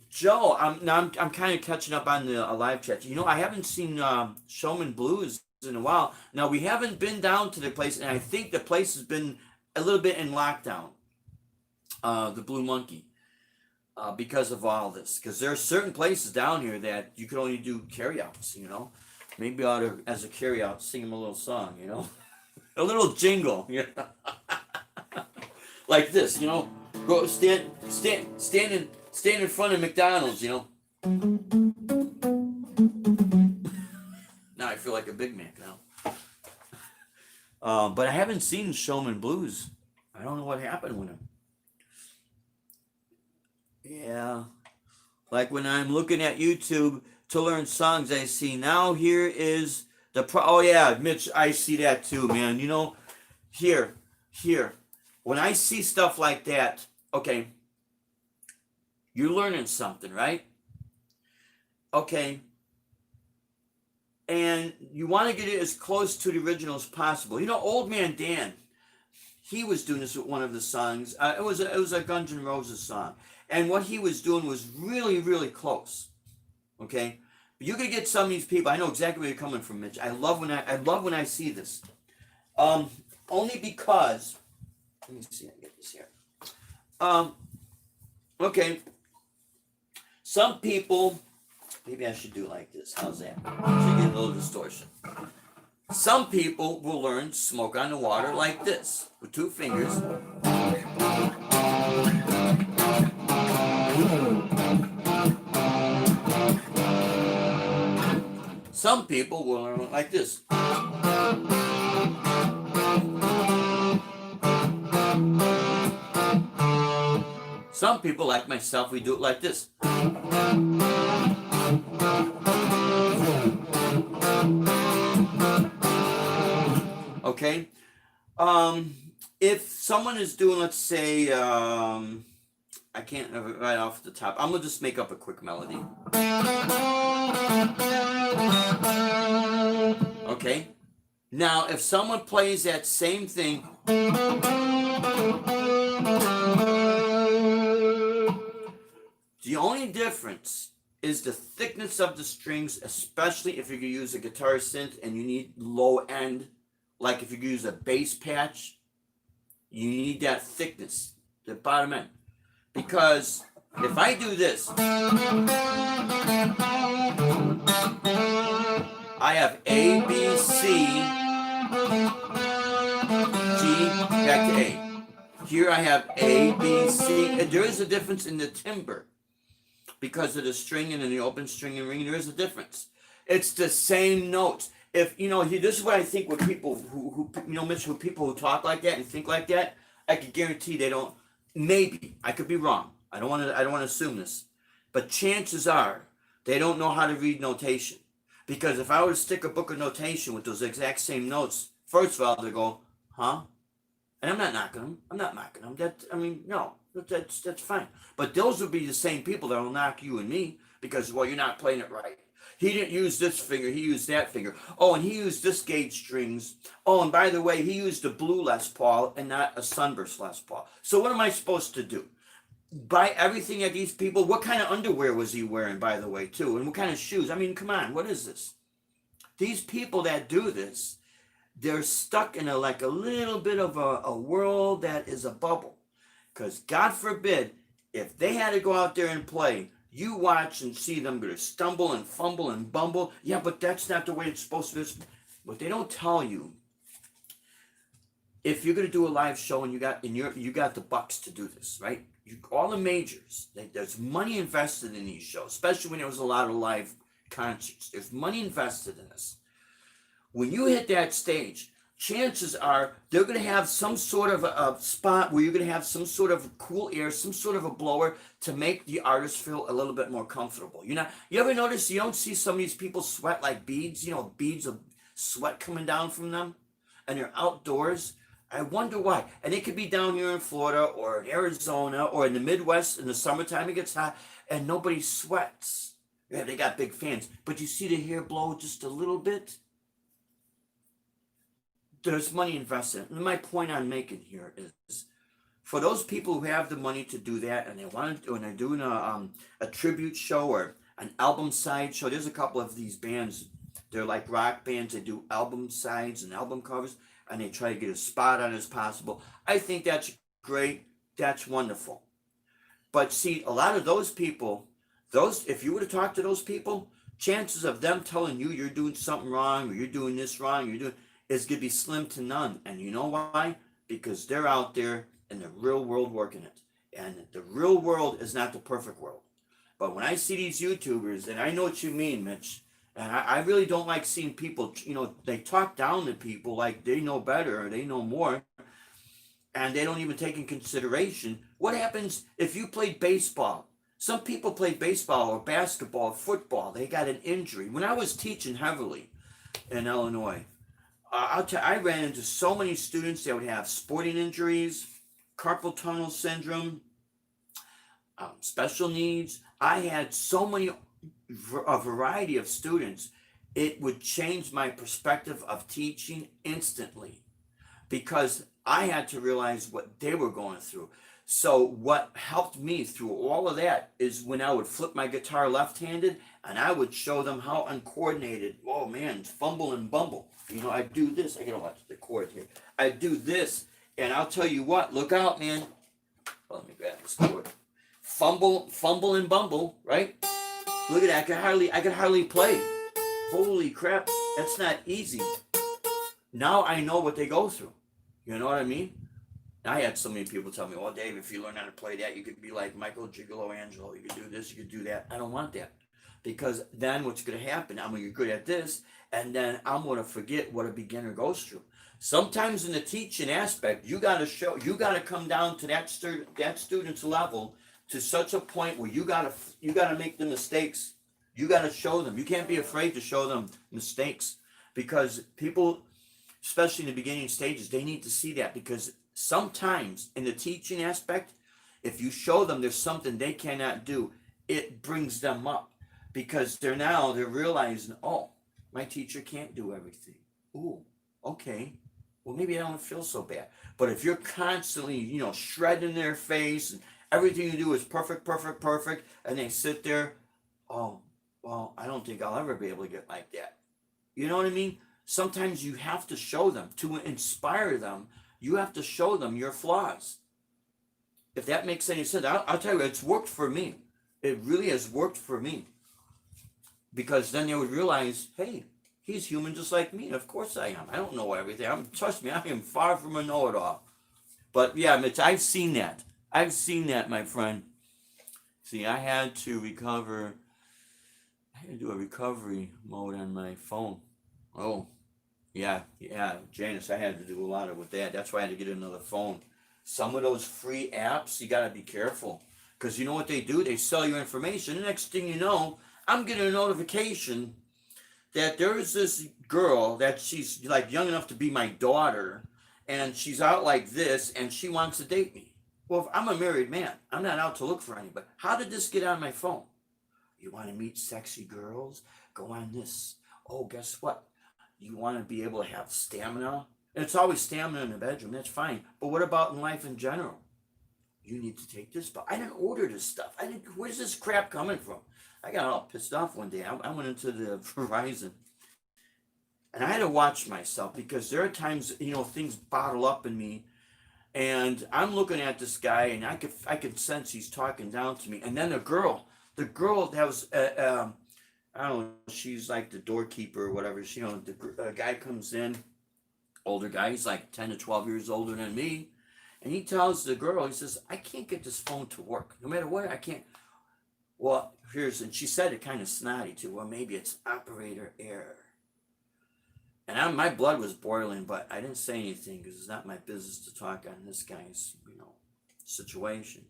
Joe, I'm kind of catching up on the live chat. I haven't seen Showman Blues in a while. Now, we haven't been down to the place, and I think the place has been a little bit in lockdown, the Blue Monkey. Because of all this, because there are certain places down here that you could only do carryouts, maybe I ought to, as a carryout, sing them a little song, a little jingle, like this, go stand in front of McDonald's, Now I feel like a Big Mac now. But I haven't seen Showman Blues. I don't know what happened with him. Yeah, like when I'm looking at YouTube to learn songs, I see now here is oh yeah, Mitch, I see that too, man. Here, when I see stuff like that, okay, you're learning something, right? Okay, and you want to get it as close to the original as possible. Old Man Dan, he was doing this with one of the songs. It was a Guns N' Roses song. And what he was doing was really, really close. Okay? But you're gonna get some of these people. I know exactly where you're coming from, Mitch. I love when I see this. Only because, let me see, I get this here. Okay. Some people, maybe I should do like this. How's that? So you get a little distortion. Some people will learn Smoke on the Water like this, with two fingers. Some people will learn it like this. Some people, like myself, we do it like this. Okay? If someone is doing, let's say, I can't right off the top. I'm gonna just make up a quick melody. Okay. Now, if someone plays that same thing, the only difference is the thickness of the strings, especially if you're gonna use a guitar synth and you need low end, like if you use a bass patch, you need that thickness, the bottom end. Because if I do this, I have A, B, C, G, back to A. Here I have A, B, C, and there is a difference in the timbre because of the stringing and the open string and ring. There is a difference. It's the same notes. If this is what I think with people who Mitch, with people who talk like that and think like that, I can guarantee they don't. Maybe I could be wrong. I don't want to assume this, but chances are they don't know how to read notation. Because if I were to stick a book of notation with those exact same notes, first of all they go, huh? And I'm not knocking them. I'm not mocking them. No, that's fine. But those would be the same people that will knock you and me because, well, you're not playing it right. He didn't use this finger, he used that finger. Oh, and he used this gauge strings. Oh, and by the way, he used a blue Les Paul and not a sunburst Les Paul. So what am I supposed to do? Buy everything at these people? What kind of underwear was he wearing, by the way, too? And what kind of shoes? I mean, come on, what is this? These people that do this, they're stuck in like a little bit of a world that is a bubble. Because God forbid, if they had to go out there and play, you watch and see them going to stumble and fumble and bumble. Yeah, but that's not the way it's supposed to be. What they don't tell you, if you're going to do a live show and you got the bucks to do this, right? All the majors, there's money invested in these shows, especially when there was a lot of live concerts. There's money invested in this. When you hit that stage, chances are they're going to have some sort of a spot where you're going to have some sort of cool air, some sort of a blower to make the artist feel a little bit more comfortable. You ever notice you don't see some of these people sweat like beads, beads of sweat coming down from them, and they're outdoors? I wonder why. And it could be down here in Florida or in Arizona or in the Midwest in the summertime. It gets hot and nobody sweats. Yeah, they got big fans, but you see the hair blow just a little bit. There's money invested. And my point I'm making here is, for those people who have the money to do that, and they want to, when they're doing a tribute show or an album side show, there's a couple of these bands. They're like rock bands. They do album sides and album covers, and they try to get as spot on as possible. I think that's great. That's wonderful. But see, a lot of those people, if you were to talk to those people, chances of them telling you you're doing something wrong or you're doing this wrong, is going to be slim to none. And you know why? Because they're out there in the real world working it. And the real world is not the perfect world. But when I see these YouTubers, and I know what you mean, Mitch, and I really don't like seeing people, they talk down to people like they know better or they know more, and they don't even take in consideration what happens if you played baseball. Some people play baseball or basketball or football. They got an injury. When I was teaching heavily in Illinois, I ran into so many students that would have sporting injuries, carpal tunnel syndrome, special needs. I had a variety of students. It would change my perspective of teaching instantly because I had to realize what they were going through. So what helped me through all of that is when I would flip my guitar left-handed and I would show them how uncoordinated, oh man, fumble and bumble. I do this. I gotta watch the chord here. I do this, and I'll tell you what. Look out, man. Well, let me grab this chord. Fumble and bumble. Right? Look at that. I could hardly play. Holy crap! That's not easy. Now I know what they go through. You know what I mean? I had so many people tell me, "Well, Dave, if you learn how to play that, you could be like Michael Gigolo Angelo. You could do this. You could do that." I don't want that. Because then what's going to happen, I'm going to get good at this, and then I'm going to forget what a beginner goes through. Sometimes in the teaching aspect, you got to come down to that student's level to such a point where you got to make the mistakes. You got to show them. You can't be afraid to show them mistakes because people, especially in the beginning stages, they need to see that because sometimes in the teaching aspect, if you show them there's something they cannot do, it brings them up. Because they're realizing, oh, my teacher can't do everything. Ooh, okay. Well, maybe I don't feel so bad. But if you're constantly, shredding their face and everything you do is perfect, and they sit there, oh, well, I don't think I'll ever be able to get like that. You know what I mean? Sometimes you have to show them, to inspire them, you have to show them your flaws. If that makes any sense, I'll tell you, it's worked for me. It really has worked for me. Because then they would realize, hey, he's human just like me. Of course I am. I don't know everything. Trust me, I am far from a know-it-all. But yeah, Mitch, I've seen that. My friend. See, I had to do a recovery mode on my phone. Oh, yeah, Janice, I had to do a lot with that. That's why I had to get another phone. Some of those free apps, you got to be careful. Because you know what they do? They sell you information. The next thing you know, I'm getting a notification that there is this girl that she's like young enough to be my daughter, and she's out like this, and she wants to date me. Well, if I'm a married man, I'm not out to look for anybody. How did this get on my phone? You want to meet sexy girls? go on this. Oh, guess what? You want to be able to have stamina? And it's always stamina in the bedroom. That's fine. But what about in life in general? You need to take this. But I didn't order this stuff. Where's this crap coming from? I got all pissed off one day. I went into the Verizon. And I had to watch myself because there are times, things bottle up in me. And I'm looking at this guy, and I could sense he's talking down to me. And then the girl that was, I don't know, she's like the doorkeeper or whatever. The guy comes in, older guy, he's like 10 to 12 years older than me. And he tells the girl, he says, I can't get this phone to work. No matter what, I can't. Well, and she said it kind of snotty too. Well, maybe it's operator error. And my blood was boiling, but I didn't say anything because it's not my business to talk on this guy's, situation.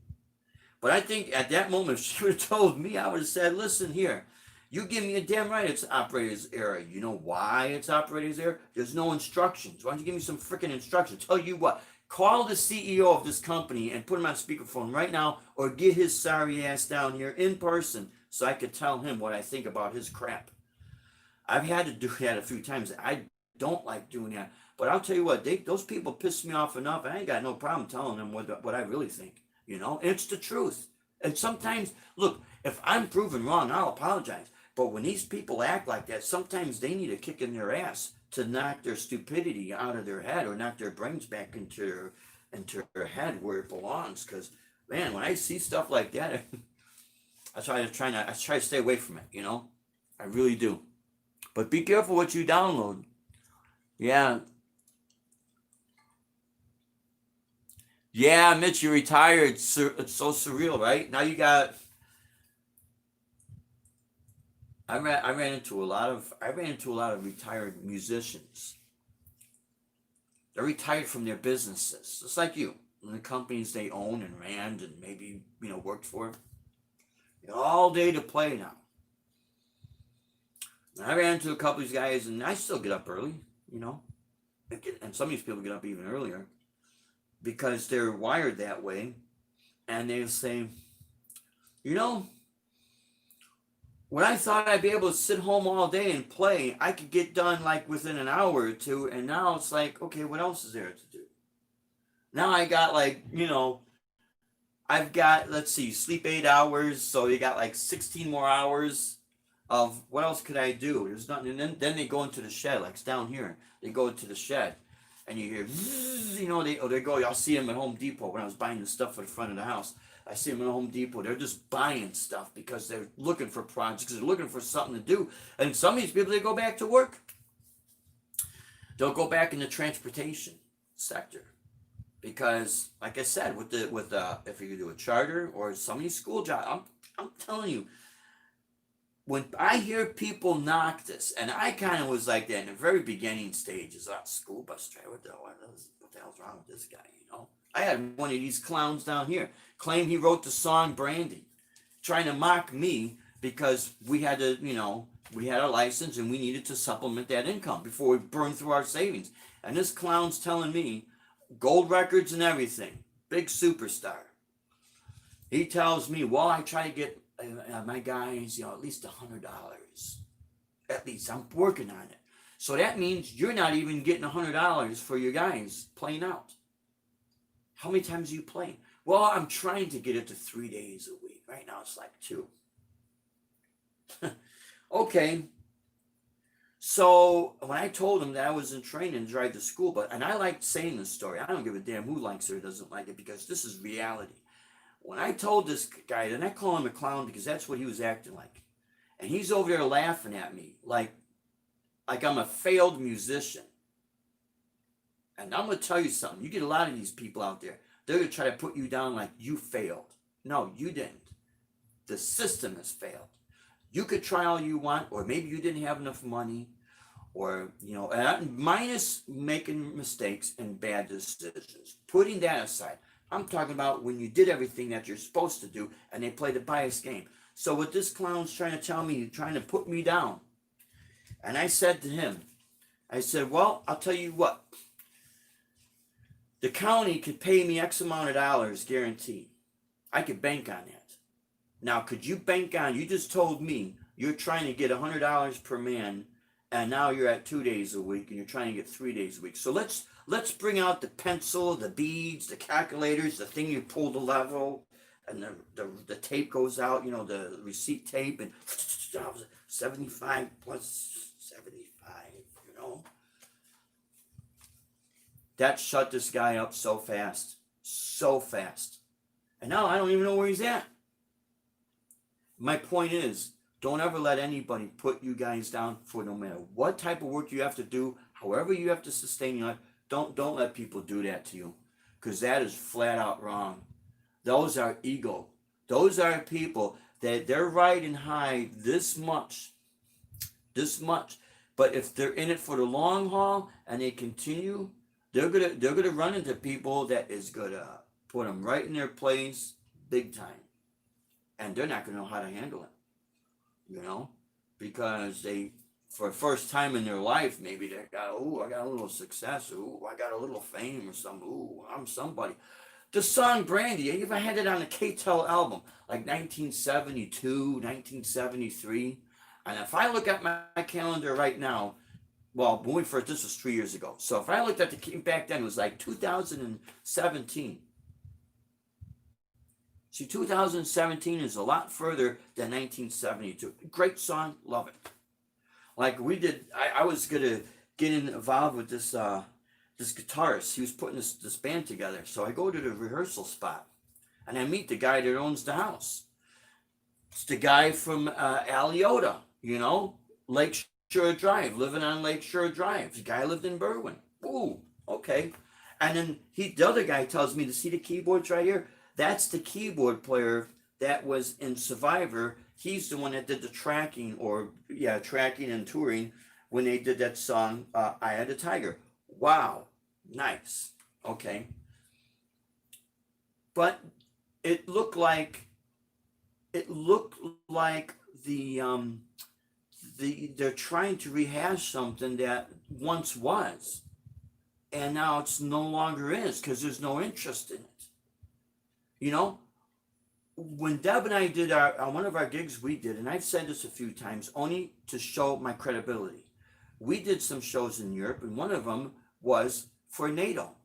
But I think at that moment, if she would have told me, I would have said, listen here, you give me a damn right it's operator's error. You know why it's operator's error? There's no instructions. Why don't you give me some freaking instructions? Tell you what, call the CEO of this company and put him on speakerphone right now, or get his sorry ass down here in person so I could tell him what I think about his crap. I've had to do that a few times. I don't like doing that. But I'll tell you what, those people piss me off enough. I ain't got no problem telling them what I really think. It's the truth. And sometimes, look, if I'm proven wrong, I'll apologize. But when these people act like that, sometimes they need a kick in their ass to knock their stupidity out of their head, or knock their brains back into their head where it belongs. Because, man, when I see stuff like that, I try to stay away from it, I really do. But be careful what you download. Yeah. Yeah, Mitch, you retired. It's so surreal, right? Now you got. I ran into a lot of retired musicians. They're retired from their businesses, just like you, and the companies they own and ran and maybe worked for. All day to play now. And I ran into a couple of these guys, and I still get up early, and some of these people get up even earlier because they're wired that way. And they say, when I thought I'd be able to sit home all day and play, I could get done like within an hour or two. And now it's like, okay, what else is there to do? Now I got I've got, let's see, sleep 8 hours. So you got like 16 more hours of what else could I do? There's nothing. And then they go into the shed, like it's down here. They go into the shed and you hear, they go, I'll see them at Home Depot when I was buying the stuff for the front of the house. I see them at Home Depot. They're just buying stuff because they're looking for projects. They're looking for something to do. And some of these people, they go back to work. They'll go back in the transportation sector because, like I said, with if you do a charter or some of these school jobs, I'm telling you, when I hear people knock this, and I kind of was like that in the very beginning stages, school bus driver, what the hell's wrong with this guy, I had one of these clowns down here claim he wrote the song Brandy, trying to mock me because we had we had a license and we needed to supplement that income before we burned through our savings. And this clown's telling me, gold records and everything, big superstar. He tells me, well, I try to get my guys, at least $100. At least I'm working on it. So that means you're not even getting $100 for your guys playing out. How many times are you playing? Well, I'm trying to get it to 3 days a week. Right now it's like 2. Okay. So when I told him that I was in training to drive to school, and I like saying this story. I don't give a damn who likes it or doesn't like it because this is reality. When I told this guy, and I call him a clown because that's what he was acting like. And he's over there laughing at me like I'm a failed musician. And I'm going to tell you something. You get a lot of these people out there. They're going to try to put you down like you failed. No, you didn't. The system has failed. You could try all you want, or maybe you didn't have enough money, or, minus making mistakes and bad decisions. Putting that aside, I'm talking about when you did everything that you're supposed to do and they played the bias game. So what this clown's trying to tell me, trying to put me down. And I said to him, well, I'll tell you what. The county could pay me X amount of dollars guaranteed. I could bank on that. Now, could you bank on, you just told me you're trying to get $100 per man, and now you're at 2 days a week, and you're trying to get 3 days a week. So let's bring out the pencil, the beads, the calculators, the thing you pull the level, and the tape goes out, the receipt tape, and 75 plus 75, That shut this guy up so fast. So fast. And now I don't even know where he's at. My point is, don't ever let anybody put you guys down for no matter what type of work you have to do, however you have to sustain your life. Don't let people do that to you, because that is flat out wrong. Those are ego. Those are people that they're riding high this much, but if they're in it for the long haul and they continue, they're gonna run into people that is gonna put them right in their place big time, and they're not gonna know how to handle it, because they, for the first time in their life, maybe they got, I got a little success, I got a little fame or something, I'm somebody. The song Brandy, I even had it on a K-Tel album, like 1972, 1973, and if I look at my calendar right now, well, when we first, this was 3 years ago. So if I looked at back then, it was like 2017. See, 2017 is a lot further than 1972. Great song, love it. Like we did, I was gonna get involved with this guitarist. He was putting this band together. So I go to the rehearsal spot, and I meet the guy that owns the house. It's the guy from Aliota, Lake Shore Drive, living on Lake Shore Drive. The guy lived in Berwyn. Ooh, okay. And then the other guy tells me to see the keyboards right here. That's the keyboard player that was in Survivor. He's the one that did the tracking and touring when they did that song, Eye of the Tiger. Wow, nice. Okay. But it looked like they're trying to rehash something that once was, and now it's no longer is, because there's no interest in it. When Deb and I did on one of our gigs we did, and I've said this a few times, only to show my credibility. We did some shows in Europe, and one of them was for NATO.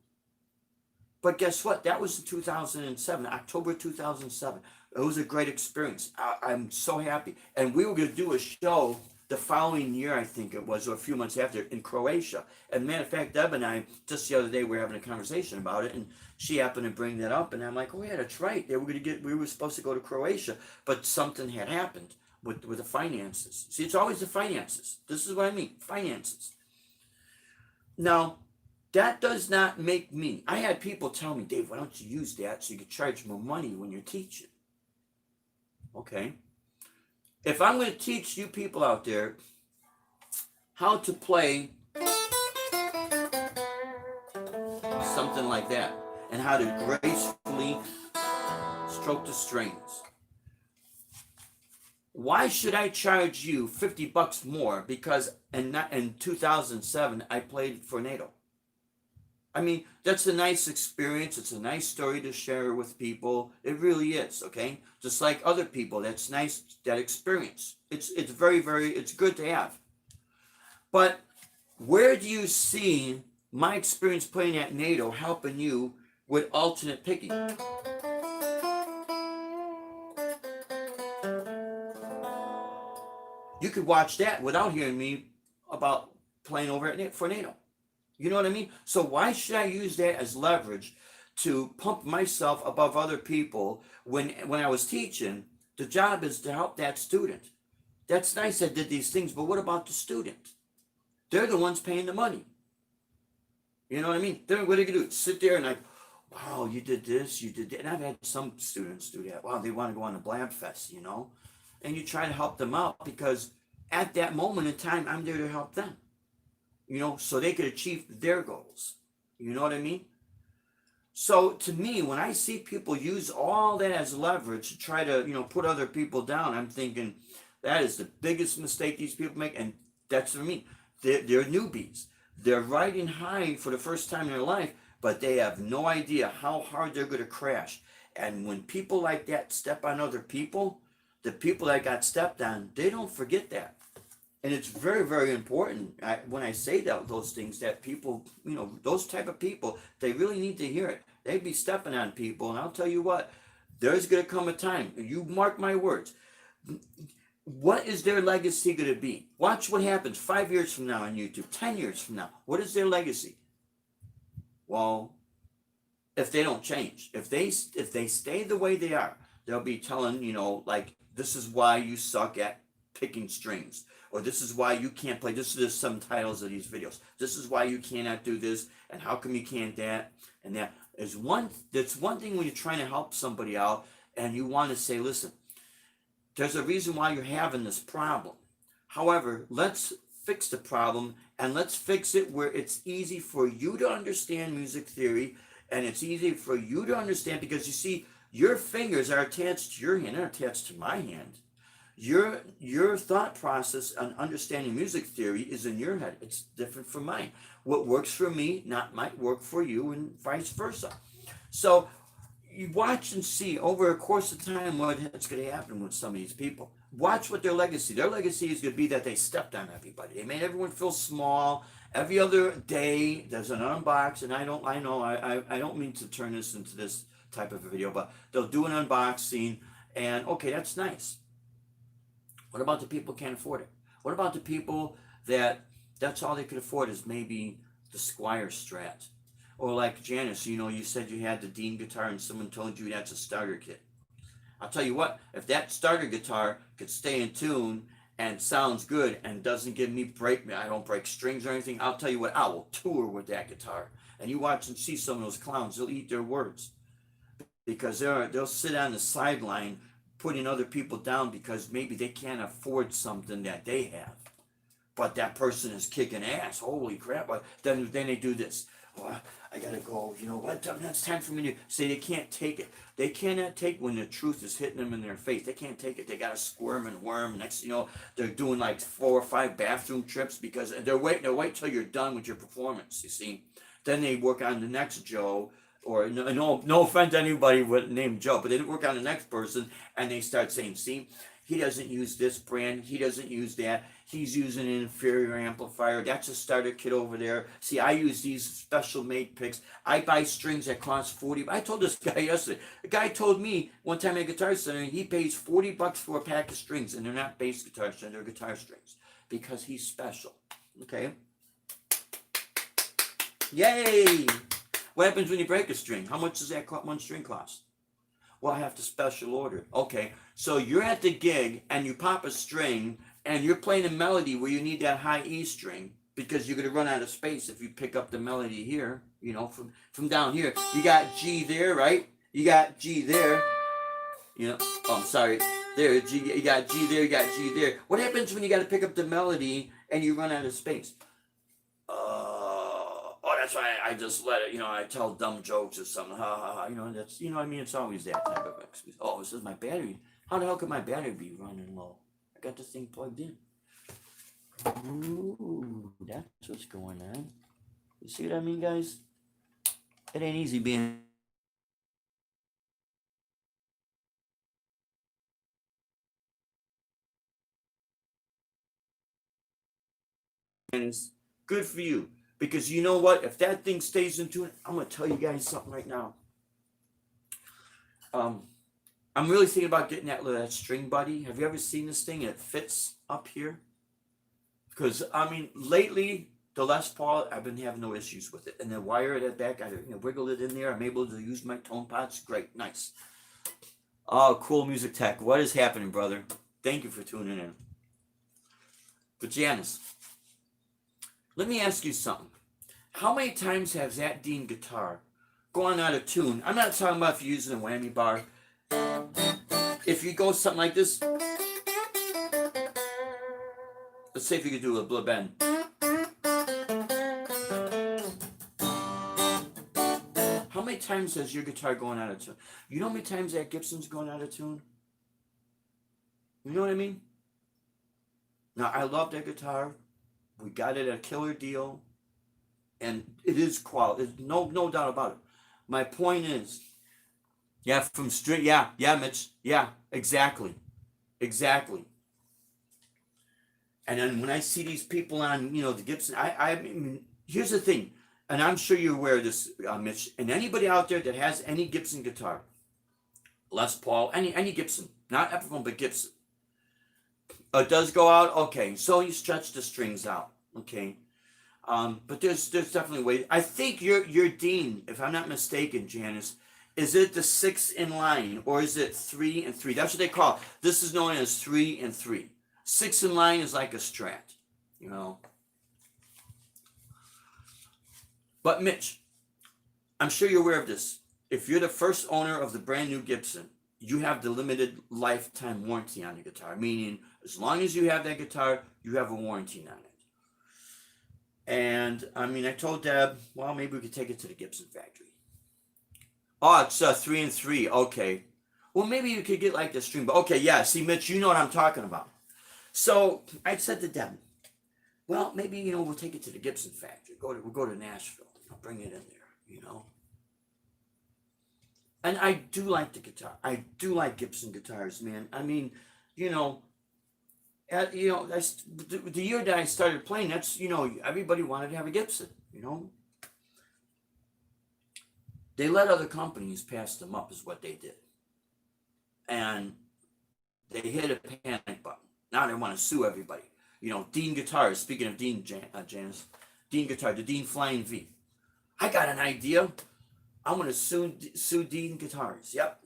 But guess what? That was in 2007, October 2007. It was a great experience. I'm so happy. And we were going to do a show the following year, I think it was, or a few months after, in Croatia. And matter of fact, Deb and I, just the other day, we were having a conversation about it, and she happened to bring that up, and I'm like, oh yeah, that's right. We were supposed to go to Croatia, but something had happened with the finances. See, it's always the finances. This is what I mean, finances. Now, that does not make me. I had people tell me, Dave, why don't you use that so you can charge more money when you're teaching? Okay. If I'm going to teach you people out there how to play something like that, and how to gracefully stroke the strings, why should I charge you $50 more because in 2007 I played for NATO? I mean, that's a nice experience. It's a nice story to share with people. It really is, okay? Just like other people, that's nice, that experience. It's very, very, it's good to have. But where do you see my experience playing at NATO helping you with alternate picking? You could watch that without hearing me about playing over for NATO. You know what I mean? So why should I use that as leverage to pump myself above other people when I was teaching? The job is to help that student. That's nice I did these things, but what about the student? They're the ones paying the money. You know what I mean? What are they going to do? Sit there and wow, you did this, you did that. And I've had some students do that. Wow, they want to go on a Blab Fest, And you try to help them out because at that moment in time, I'm there to help them. So they could achieve their goals. You know what I mean? So to me, when I see people use all that as leverage to try to, put other people down, I'm thinking that is the biggest mistake these people make. And that's for me. They're newbies. They're riding high for the first time in their life, but they have no idea how hard they're going to crash. And when people like that step on other people, the people that got stepped on, they don't forget that. And it's very, very important when I say those things, that people, those type of people, they really need to hear it. They be stepping on people, and I'll tell you what, there's going to come a time, you mark my words, what is their legacy going to be? Watch what happens 5 years from now on YouTube, 10 years from now. What is their legacy? Well, if they don't change, if they stay the way they are, they'll be telling, like, this is why you suck at picking strings, or this is why you can't play. This is some titles of these videos. This is why you cannot do this, and how come you can't that, and that. That's one thing when you're trying to help somebody out, and you want to say, listen, there's a reason why you're having this problem. However, let's fix the problem, and let's fix it where it's easy for you to understand music theory, and it's easy for you to understand, because you see, your fingers are attached to your hand, they're attached to my hand. Your thought process on understanding music theory is in your head. It's different from mine. What works for me might work for you, and vice versa. So you watch and see over a course of time what's going to happen with some of these people. Watch what their legacy is going to be, that they stepped on everybody. They made everyone feel small. Every other day there's an unboxing. I don't mean to turn this into this type of a video, but they'll do an unboxing, and okay, that's nice. What about the people who can't afford it? What about the people that's all they could afford is maybe the Squier Strat? Or like Janice, you said you had the Dean guitar and someone told you that's a starter kit. I'll tell you what, if that starter guitar could stay in tune and sounds good and doesn't give me I don't break strings or anything, I'll tell you what, I will tour with that guitar. And you watch and see some of those clowns, they'll eat their words. Because they'll sit on the sideline putting other people down because maybe they can't afford something that they have. But that person is kicking ass. Holy crap. Then they do this. Oh, I gotta go. You know what? It's time for me to say they can't take it. They cannot take when the truth is hitting them in their face. They can't take it. They gotta squirm and worm. Next, they're doing like 4 or 5 bathroom trips because they're wait till you're done with your performance. You see, then they work on the next Joe. Or no offense to anybody named Joe, but they work on the next person, and they start saying, see, he doesn't use this brand, he doesn't use that, he's using an inferior amplifier, that's a starter kit over there. See, I use these special made picks. I buy strings that cost $40. I told this guy yesterday. A guy told me one time at a Guitar Center, he pays $40 for a pack of strings, and they're not bass guitar strings, they're guitar strings, because he's special. Okay? Yay! What happens when you break a string? How much does that one string cost? Well, I have to special order. Okay, so you're at the gig and you pop a string and you're playing a melody where you need that high E string because you're going to run out of space if you pick up the melody here, from down here. You got G there, right? You got G there. I'm sorry. There, G, you got G there, you got G there. What happens when you got to pick up the melody and you run out of space? That's why I just let it, I tell dumb jokes or something. Ha ha ha. That's, it's always that type of excuse. Oh, it says my battery. How the hell could my battery be running low? I got this thing plugged in. Ooh, that's what's going on. You see what I mean, guys? It ain't easy being. And it's good for you. Because you know what? If that thing stays in tune, I'm going to tell you guys something right now. I'm really thinking about getting that string buddy. Have you ever seen this thing? It fits up here. Because, lately, the Les Paul, I've been having no issues with it. And the wire at the back, I wiggle it in there. I'm able to use my tone pots. Great. Nice. Oh, cool music tech. What is happening, brother? Thank you for tuning in. But Janice, let me ask you something. How many times has that Dean guitar gone out of tune? I'm not talking about if you're using a whammy bar. If you go something like this, let's say if you could do a blue bend. How many times has your guitar gone out of tune? You know how many times that Gibson's gone out of tune? You know what I mean? Now, I love that guitar. We got it at a killer deal. And it is quality. There's no doubt about it. My point is, from string, yeah, Mitch, yeah, exactly. Exactly. And then when I see these people on, the Gibson, I mean, here's the thing, and I'm sure you're aware of this, Mitch, and anybody out there that has any Gibson guitar, Les Paul, any Gibson, not Epiphone, but Gibson, it does go out, okay, so you stretch the strings out, okay, but there's definitely ways. I think your Dean, if I'm not mistaken, Janice, is it the 6 in line or is it 3 and 3? That's what they call it. This is known as 3 and 3. 6 in line is like a Strat, you know. But Mitch, I'm sure you're aware of this. If you're the first owner of the brand new Gibson, you have the limited lifetime warranty on the guitar, meaning as long as you have that guitar, you have a warranty on it. And I mean, I told Deb, well, maybe we could take it to the Gibson factory. Oh, it's 3 and 3. Okay. Well, maybe you could get like the string, but okay, yeah. See, Mitch, you know what I'm talking about. So I said to Deb, well, maybe we'll take it to the Gibson factory. We'll go to Nashville. I'll bring it in there. And I do like the guitar. I do like Gibson guitars, man. I mean, you know, the year that I started playing, that's everybody wanted to have a Gibson. They let other companies pass them up, is what they did, and they hit a panic button. Now they want to sue everybody. Dean Guitars. Speaking of Dean, Janice, Dean Guitar, the Dean Flying V. I got an idea. I'm going to sue Dean Guitars. Yep.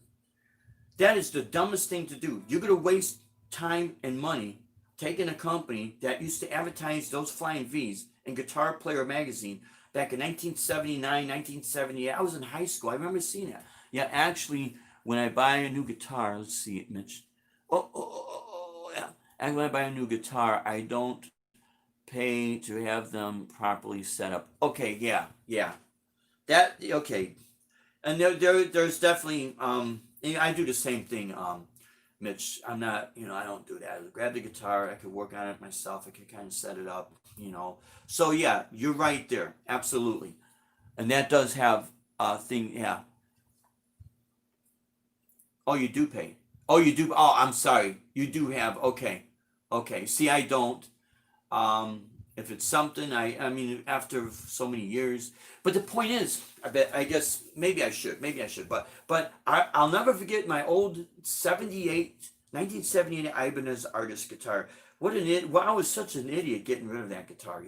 That is the dumbest thing to do. You're going to waste time and money taking a company that used to advertise those Flying Vs in Guitar Player magazine back in 1979, 1978. I was in high school. I remember seeing that. Yeah, actually, when I buy a new guitar, let's see it, Mitch. Yeah. And when I buy a new guitar, I don't pay to have them properly set up. Okay, yeah. Okay. And there's definitely I do the same thing, Mitch. I'm not, I don't do that. I grab the guitar, I could work on it myself, I could kind of set it up. So yeah, you're right there, absolutely. And that does have a thing, yeah. Oh, you do pay. Oh, you do. Oh, I'm sorry. You do have. Okay, okay. See, I don't. Um, if it's something, I mean, after so many years. But the point is, I guess maybe I should, but I'll never forget my old 1978 Ibanez Artist guitar. What an idiot! Well, I was such an idiot getting rid of that guitar.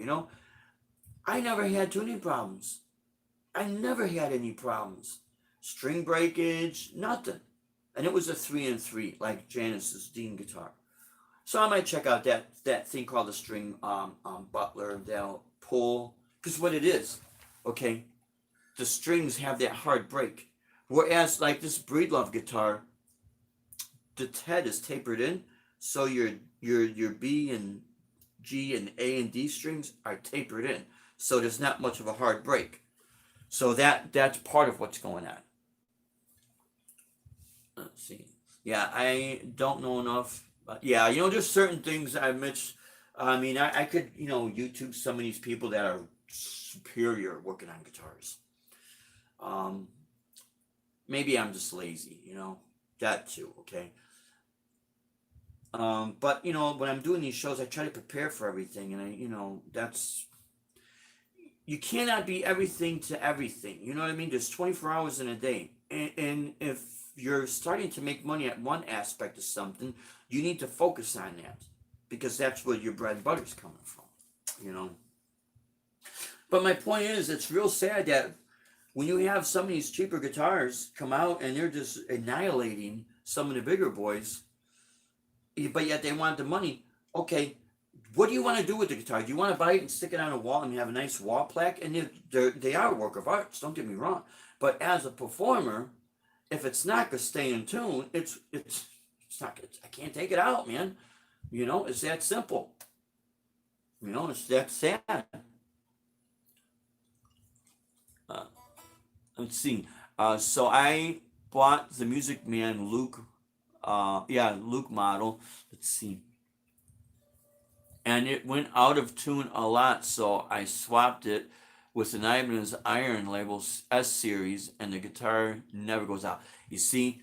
I never had tuning problems. I never had any problems. String breakage, nothing. And it was a 3 and 3, like Janice's Dean guitar. So I might check out that thing called the string Butler. They'll pull, because what it is, okay, the strings have that hard break. Whereas like this Breedlove guitar, the head is tapered in, so your B and G and A and D strings are tapered in, so there's not much of a hard break. So that's part of what's going on. Let's see. Yeah, I don't know enough. Yeah, there's certain things I mean, I could, YouTube some of these people that are superior working on guitars. Um, Maybe I'm just lazy. That too, okay. But when I'm doing these shows, I try to prepare for everything, and that's you cannot be everything to everything. You know what I mean? There's 24 hours in a day, and if you're starting to make money at one aspect of something, you need to focus on that because that's where your bread and butter's coming from. But my point is, it's real sad that when you have some of these cheaper guitars come out and they're just annihilating some of the bigger boys, but yet they want the money. Okay, what do you want to do with the guitar? Do you want to buy it and stick it on a wall and have a nice wall plaque? And they are a work of art, don't get me wrong. But as a performer, if it's not gonna stay in tune, it's not. I can't take it out, man. It's that simple. It's that sad. Uh, let's see. So I bought the Music Man Luke. Luke model. Let's see. And it went out of tune a lot, so I swapped it with an Ibanez Iron Label S series, and the guitar never goes out. You see,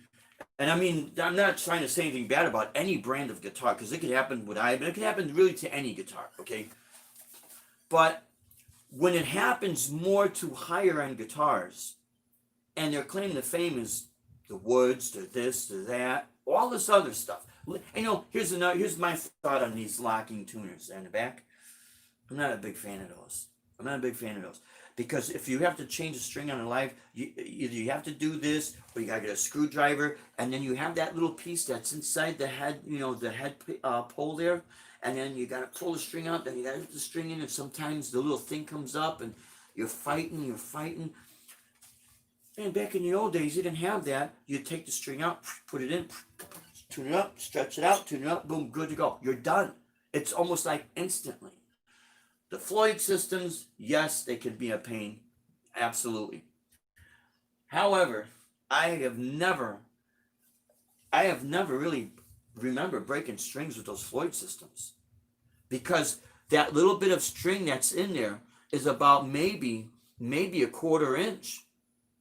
And I mean, I'm not trying to say anything bad about any brand of guitar because it could happen with Ibanez. It could happen really to any guitar, okay? But when it happens more to higher end guitars, and their claim to fame is the woods, to this, to that, all this other stuff. Here's my thought on these locking tuners in the back. I'm not a big fan of those. I'm not a big fan of those. Because if you have to change a string on a live, either you have to do this, or you gotta get a screwdriver, and then you have that little piece that's inside the head, the head pole there, and then you gotta pull the string out, then you gotta put the string in, and sometimes the little thing comes up, and you're fighting. And back in the old days, you didn't have that. You'd take the string out, put it in, tune it up, stretch it out, tune it up, boom, good to go. You're done. It's almost like instantly. The Floyd systems, yes, they could be a pain. Absolutely. However, I have never really remember breaking strings with those Floyd systems. Because that little bit of string that's in there is about maybe a quarter inch,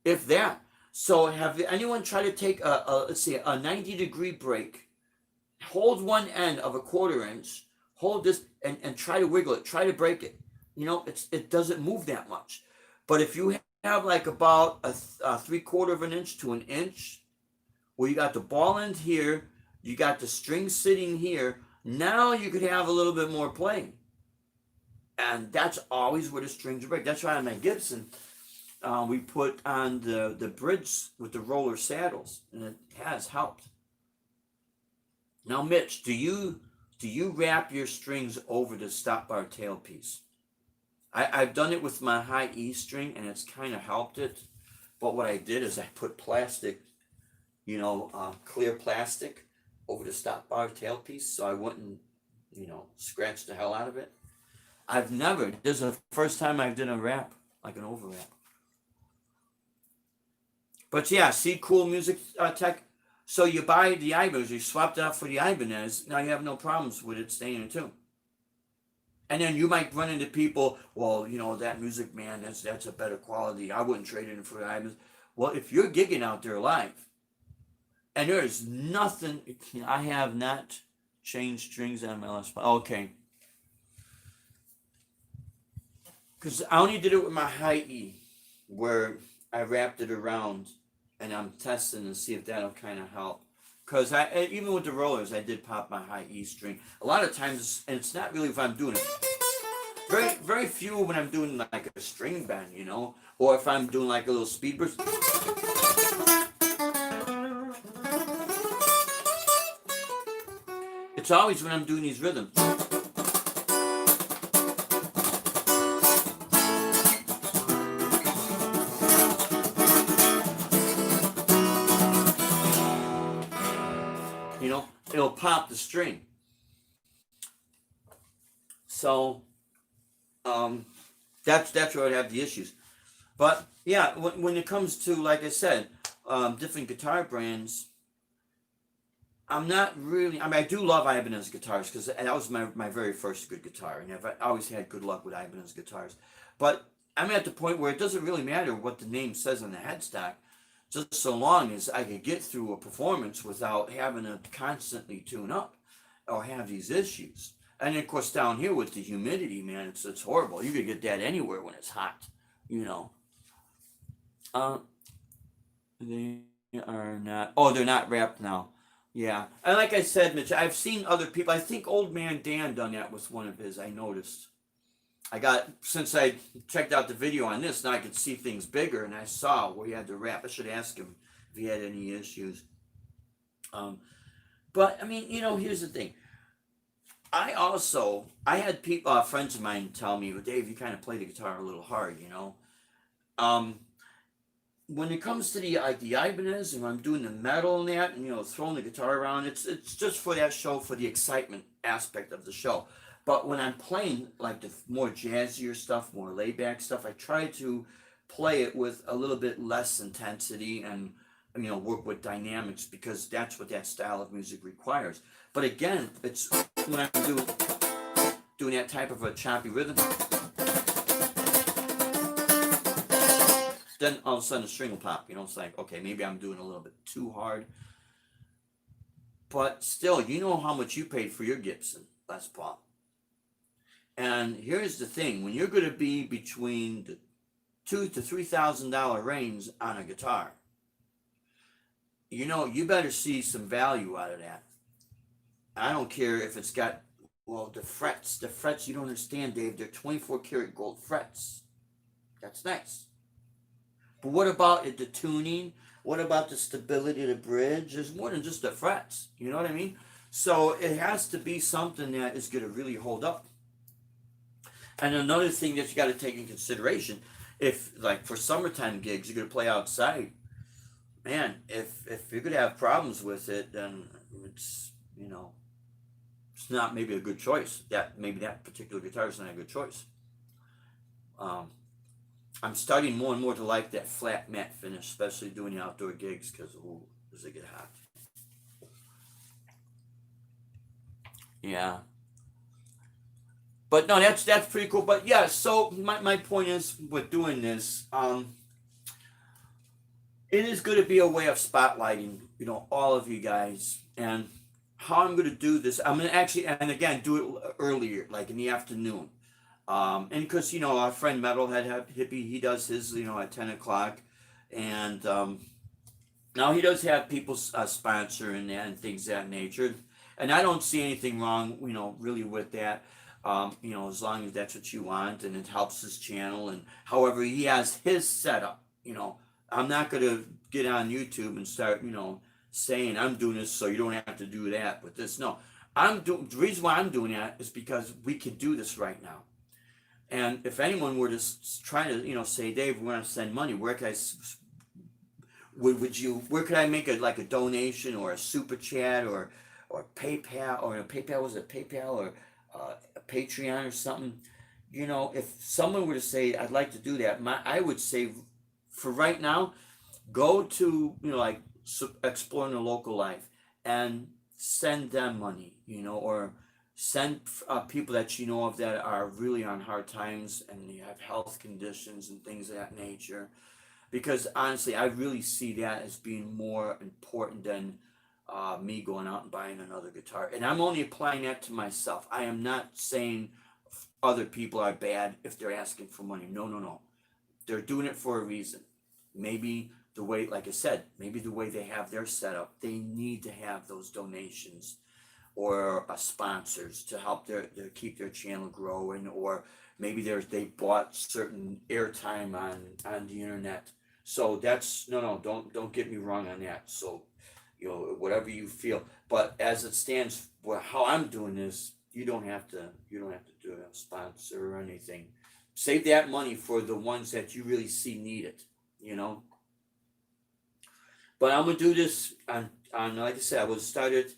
if that. So have anyone tried to take let's see, a 90-degree break, hold one end of a quarter inch, hold this and try to wiggle it, try to break it. It doesn't move that much. But if you have like about a 3/4 of an inch to an inch, where you got the ball end here, you got the string sitting here, now you could have a little bit more play. And that's always where the strings break. That's why on my Gibson, we put on the bridge with the roller saddles, and it has helped. Now, Mitch, do you wrap your strings over the stop bar tailpiece? I've done it with my high E string, and it's kind of helped it. But what I did is I put plastic, clear plastic over the stop bar tailpiece so I wouldn't, scratch the hell out of it. This is the first time I've done a wrap, like an overwrap. But yeah, see, Cool Music Tech. So you buy the Ibanez, you swap it out for the Ibanez, now you have no problems with it staying in tune. And then you might run into people, well, that Music Man, that's a better quality. I wouldn't trade it in for the Ibanez. Well, if you're gigging out there live, and there is nothing, I have not changed strings on my Les Paul. Okay. Because I only did it with my high E, where I wrapped it around, and I'm testing to see if that'll kind of help. Because even with the rollers, I did pop my high E string. A lot of times, and it's not really if I'm doing it. Very, very few when I'm doing like a string bend, or if I'm doing like a little speed burst. It's always when I'm doing these rhythms. It'll pop the string. So that's where I'd have the issues. But yeah, when it comes to, like I said, different guitar brands, I'm not really. I mean, I do love Ibanez guitars because that was my very first good guitar, and I've always had good luck with Ibanez guitars. But I'm at the point where it doesn't really matter what the name says on the headstock, just so long as I can get through a performance without having to constantly tune up or have these issues. And of course, down here with the humidity, man, it's horrible. You could get that anywhere when it's hot, They are not. Oh, they're not wrapped now. Yeah, and like I said, Mitch, I've seen other people. I think Old Man Dan done that with one of his. I noticed. Since I checked out the video on this, now I could see things bigger, and I saw where he had to wrap. I should ask him if he had any issues. But I mean, here's the thing. I had people, friends of mine, tell me, "Well, Dave, you kind of play the guitar a little hard, When it comes to the Ibanez, and I'm doing the metal and that, and throwing the guitar around, it's just for that show, for the excitement aspect of the show. But when I'm playing like the more jazzier stuff, more laid back stuff, I try to play it with a little bit less intensity and work with dynamics because that's what that style of music requires. But again, it's when I'm doing that type of a choppy rhythm, then all of a sudden the string will pop. It's like, okay, maybe I'm doing a little bit too hard. But still, you know how much you paid for your Gibson Les Paul. And here's the thing: when you're going to be between the $2,000 to $3,000 range on a guitar, you better see some value out of that. I don't care if it's got, well, the frets. The frets, you don't understand, Dave. They're 24 karat gold frets. That's nice. But what about the tuning? What about the stability of the bridge? There's more than just the frets. You know what I mean? So it has to be something that is going to really hold up. And another thing that you got to take in consideration, if like for summertime gigs, you're going to play outside, man, if you're going to have problems with it, then it's, it's not maybe a good choice. Maybe that particular guitar is not a good choice. I'm starting more and more to like that flat matte finish, especially doing the outdoor gigs, because does it get hot? Yeah. But no, that's pretty cool. But yeah, so my point is with doing this, it is going to be a way of spotlighting, all of you guys. And how I'm going to do this, I'm going to actually, and again, do it earlier, like in the afternoon. And because, our friend Metalhead Hippie, he does his, at 10 o'clock. And now he does have people sponsor and things of that nature. And I don't see anything wrong, really with that. As long as that's what you want and it helps his channel. And however, he has his setup, I'm not going to get on YouTube and start, saying I'm doing this so you don't have to do that with this. No, the reason why I'm doing that is because we can do this right now. And if anyone were to try to, say, Dave, we want to send money, where could where could I make a donation or a super chat or PayPal, or PayPal, was it PayPal or a Patreon or something? If someone were to say, I'd like to do that, I would say, for right now, go to, Exploring the Local Life and send them money, or send people that you know of that are really on hard times and they have health conditions and things of that nature. Because honestly, I really see that as being more important than me going out and buying another guitar. And I'm only applying that to myself. I am not saying other people are bad if they're asking for money. No. They're doing it for a reason. Maybe the way, like I said, maybe the way they have their setup, they need to have those donations or sponsors to help their keep their channel growing, or maybe they bought certain airtime on the internet. So that's no, don't get me wrong on that. So whatever you feel, but as it stands, how I'm doing this, you don't have to do a sponsor or anything. Save that money for the ones that you really see need it. But I'm gonna do this on like I said, I will start it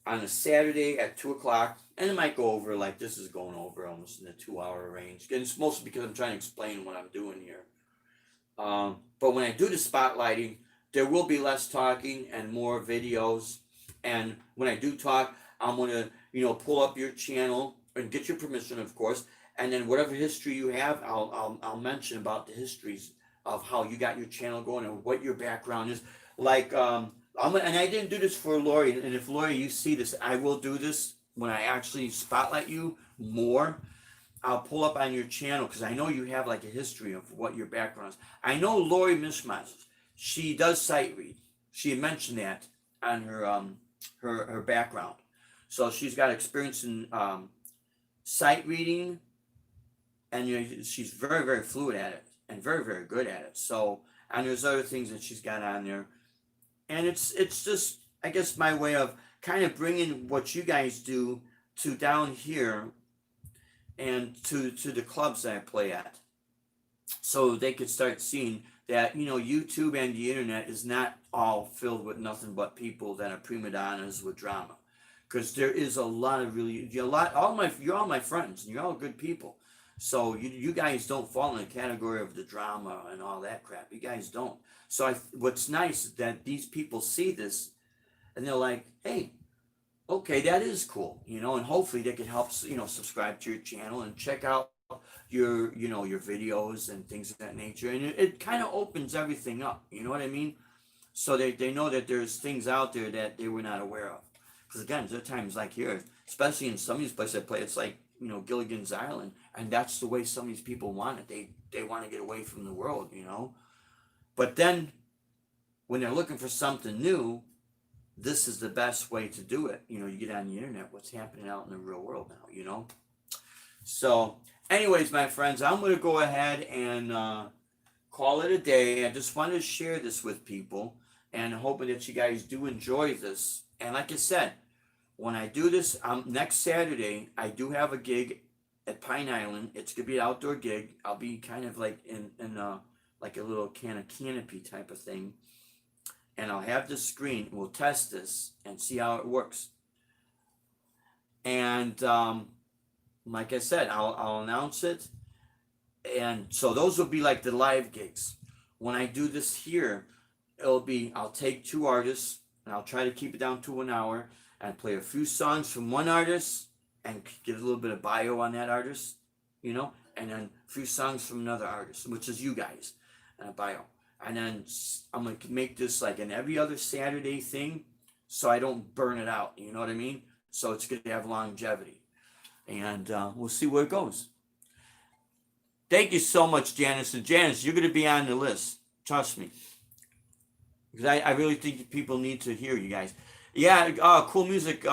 on a Saturday at 2 o'clock, and it might go over, like this is going over almost in the 2 hour range. And it's mostly because I'm trying to explain what I'm doing here. But when I do the spotlighting, there will be less talking and more videos. And when I do talk, I'm gonna, pull up your channel and get your permission, of course. And then whatever history you have, I'll mention about the histories of how you got your channel going and what your background is. Like, and I didn't do this for Lori. And if Lori, you see this, I will do this when I actually spotlight you more. I'll pull up on your channel because I know you have like a history of what your background is. I know Lori Mishmas, she does sight read. She had mentioned that on her background. So she's got experience in sight reading, and she's very, very fluid at it and very, very good at it. So, and there's other things that she's got on there. And it's just, I guess, my way of kind of bringing what you guys do to down here and to the clubs that I play at, so they could start seeing that YouTube and the internet is not all filled with nothing but people that are prima donnas with drama, because there is a lot of you're all my friends and you're all good people. So you guys don't fall in the category of the drama and all that crap. You guys don't. So what's nice is that these people see this and they're like, hey, okay, that is cool, and hopefully they can help, subscribe to your channel and check out your, your videos and things of that nature. And it kind of opens everything up, you know what I mean? So they know that there's things out there that they were not aware of. Because again, there are times like here, especially in some of these places I play, it's like, Gilligan's Island, and that's the way some of these people want it. They want to get away from the world. But then when they're looking for something new, this is the best way to do it. You get on the internet, what's happening out in the real world now. So, anyways, my friends, I'm going to go ahead and call it a day. I just wanted to share this with people and hoping that you guys do enjoy this. And like I said, when I do this, next Saturday, I do have a gig at Pine Island. It's going to be an outdoor gig. I'll be kind of like in like a little kind of canopy type of thing. And I'll have this screen. We'll test this and see how it works. And like I said, I'll announce it. And so those will be like the live gigs. When I do this here, I'll take 2 artists and I'll try to keep it down to 1 hour and play a few songs from one artist and get a little bit of bio on that artist, and then a few songs from another artist, which is you guys, and a bio. And then I'm going to make this like an every other Saturday thing so I don't burn it out, you know what I mean? So it's going to have longevity. And we'll see where it goes. Thank you so much, Janice. And Janice, you're going to be on the list. Trust me. Because I really think people need to hear you guys. Yeah, cool music,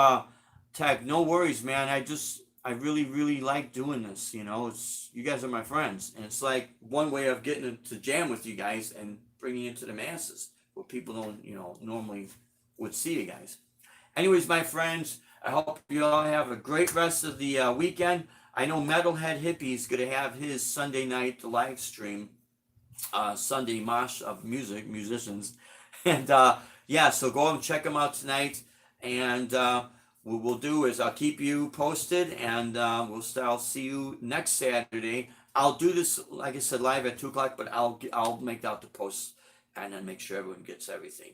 Tech. No worries, man. I really, really like doing this. You guys are my friends. And it's like one way of getting to jam with you guys and bringing it to the masses. Where people don't, normally would see you guys. Anyways, my friends, I hope you all have a great rest of the weekend. I know Metalhead Hippie's going to have his Sunday night live stream, Sunday mosh of musicians. And yeah, so go and check them out tonight. And what we'll do is I'll keep you posted, and I'll see you next Saturday. I'll do this, like I said, live at 2:00, but I'll make out the posts and then make sure everyone gets everything,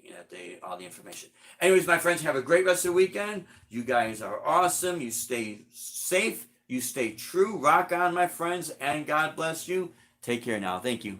all the information. Anyways, my friends, have a great rest of the weekend. You guys are awesome. You stay safe. You stay true. Rock on, my friends, and God bless you. Take care now. Thank you.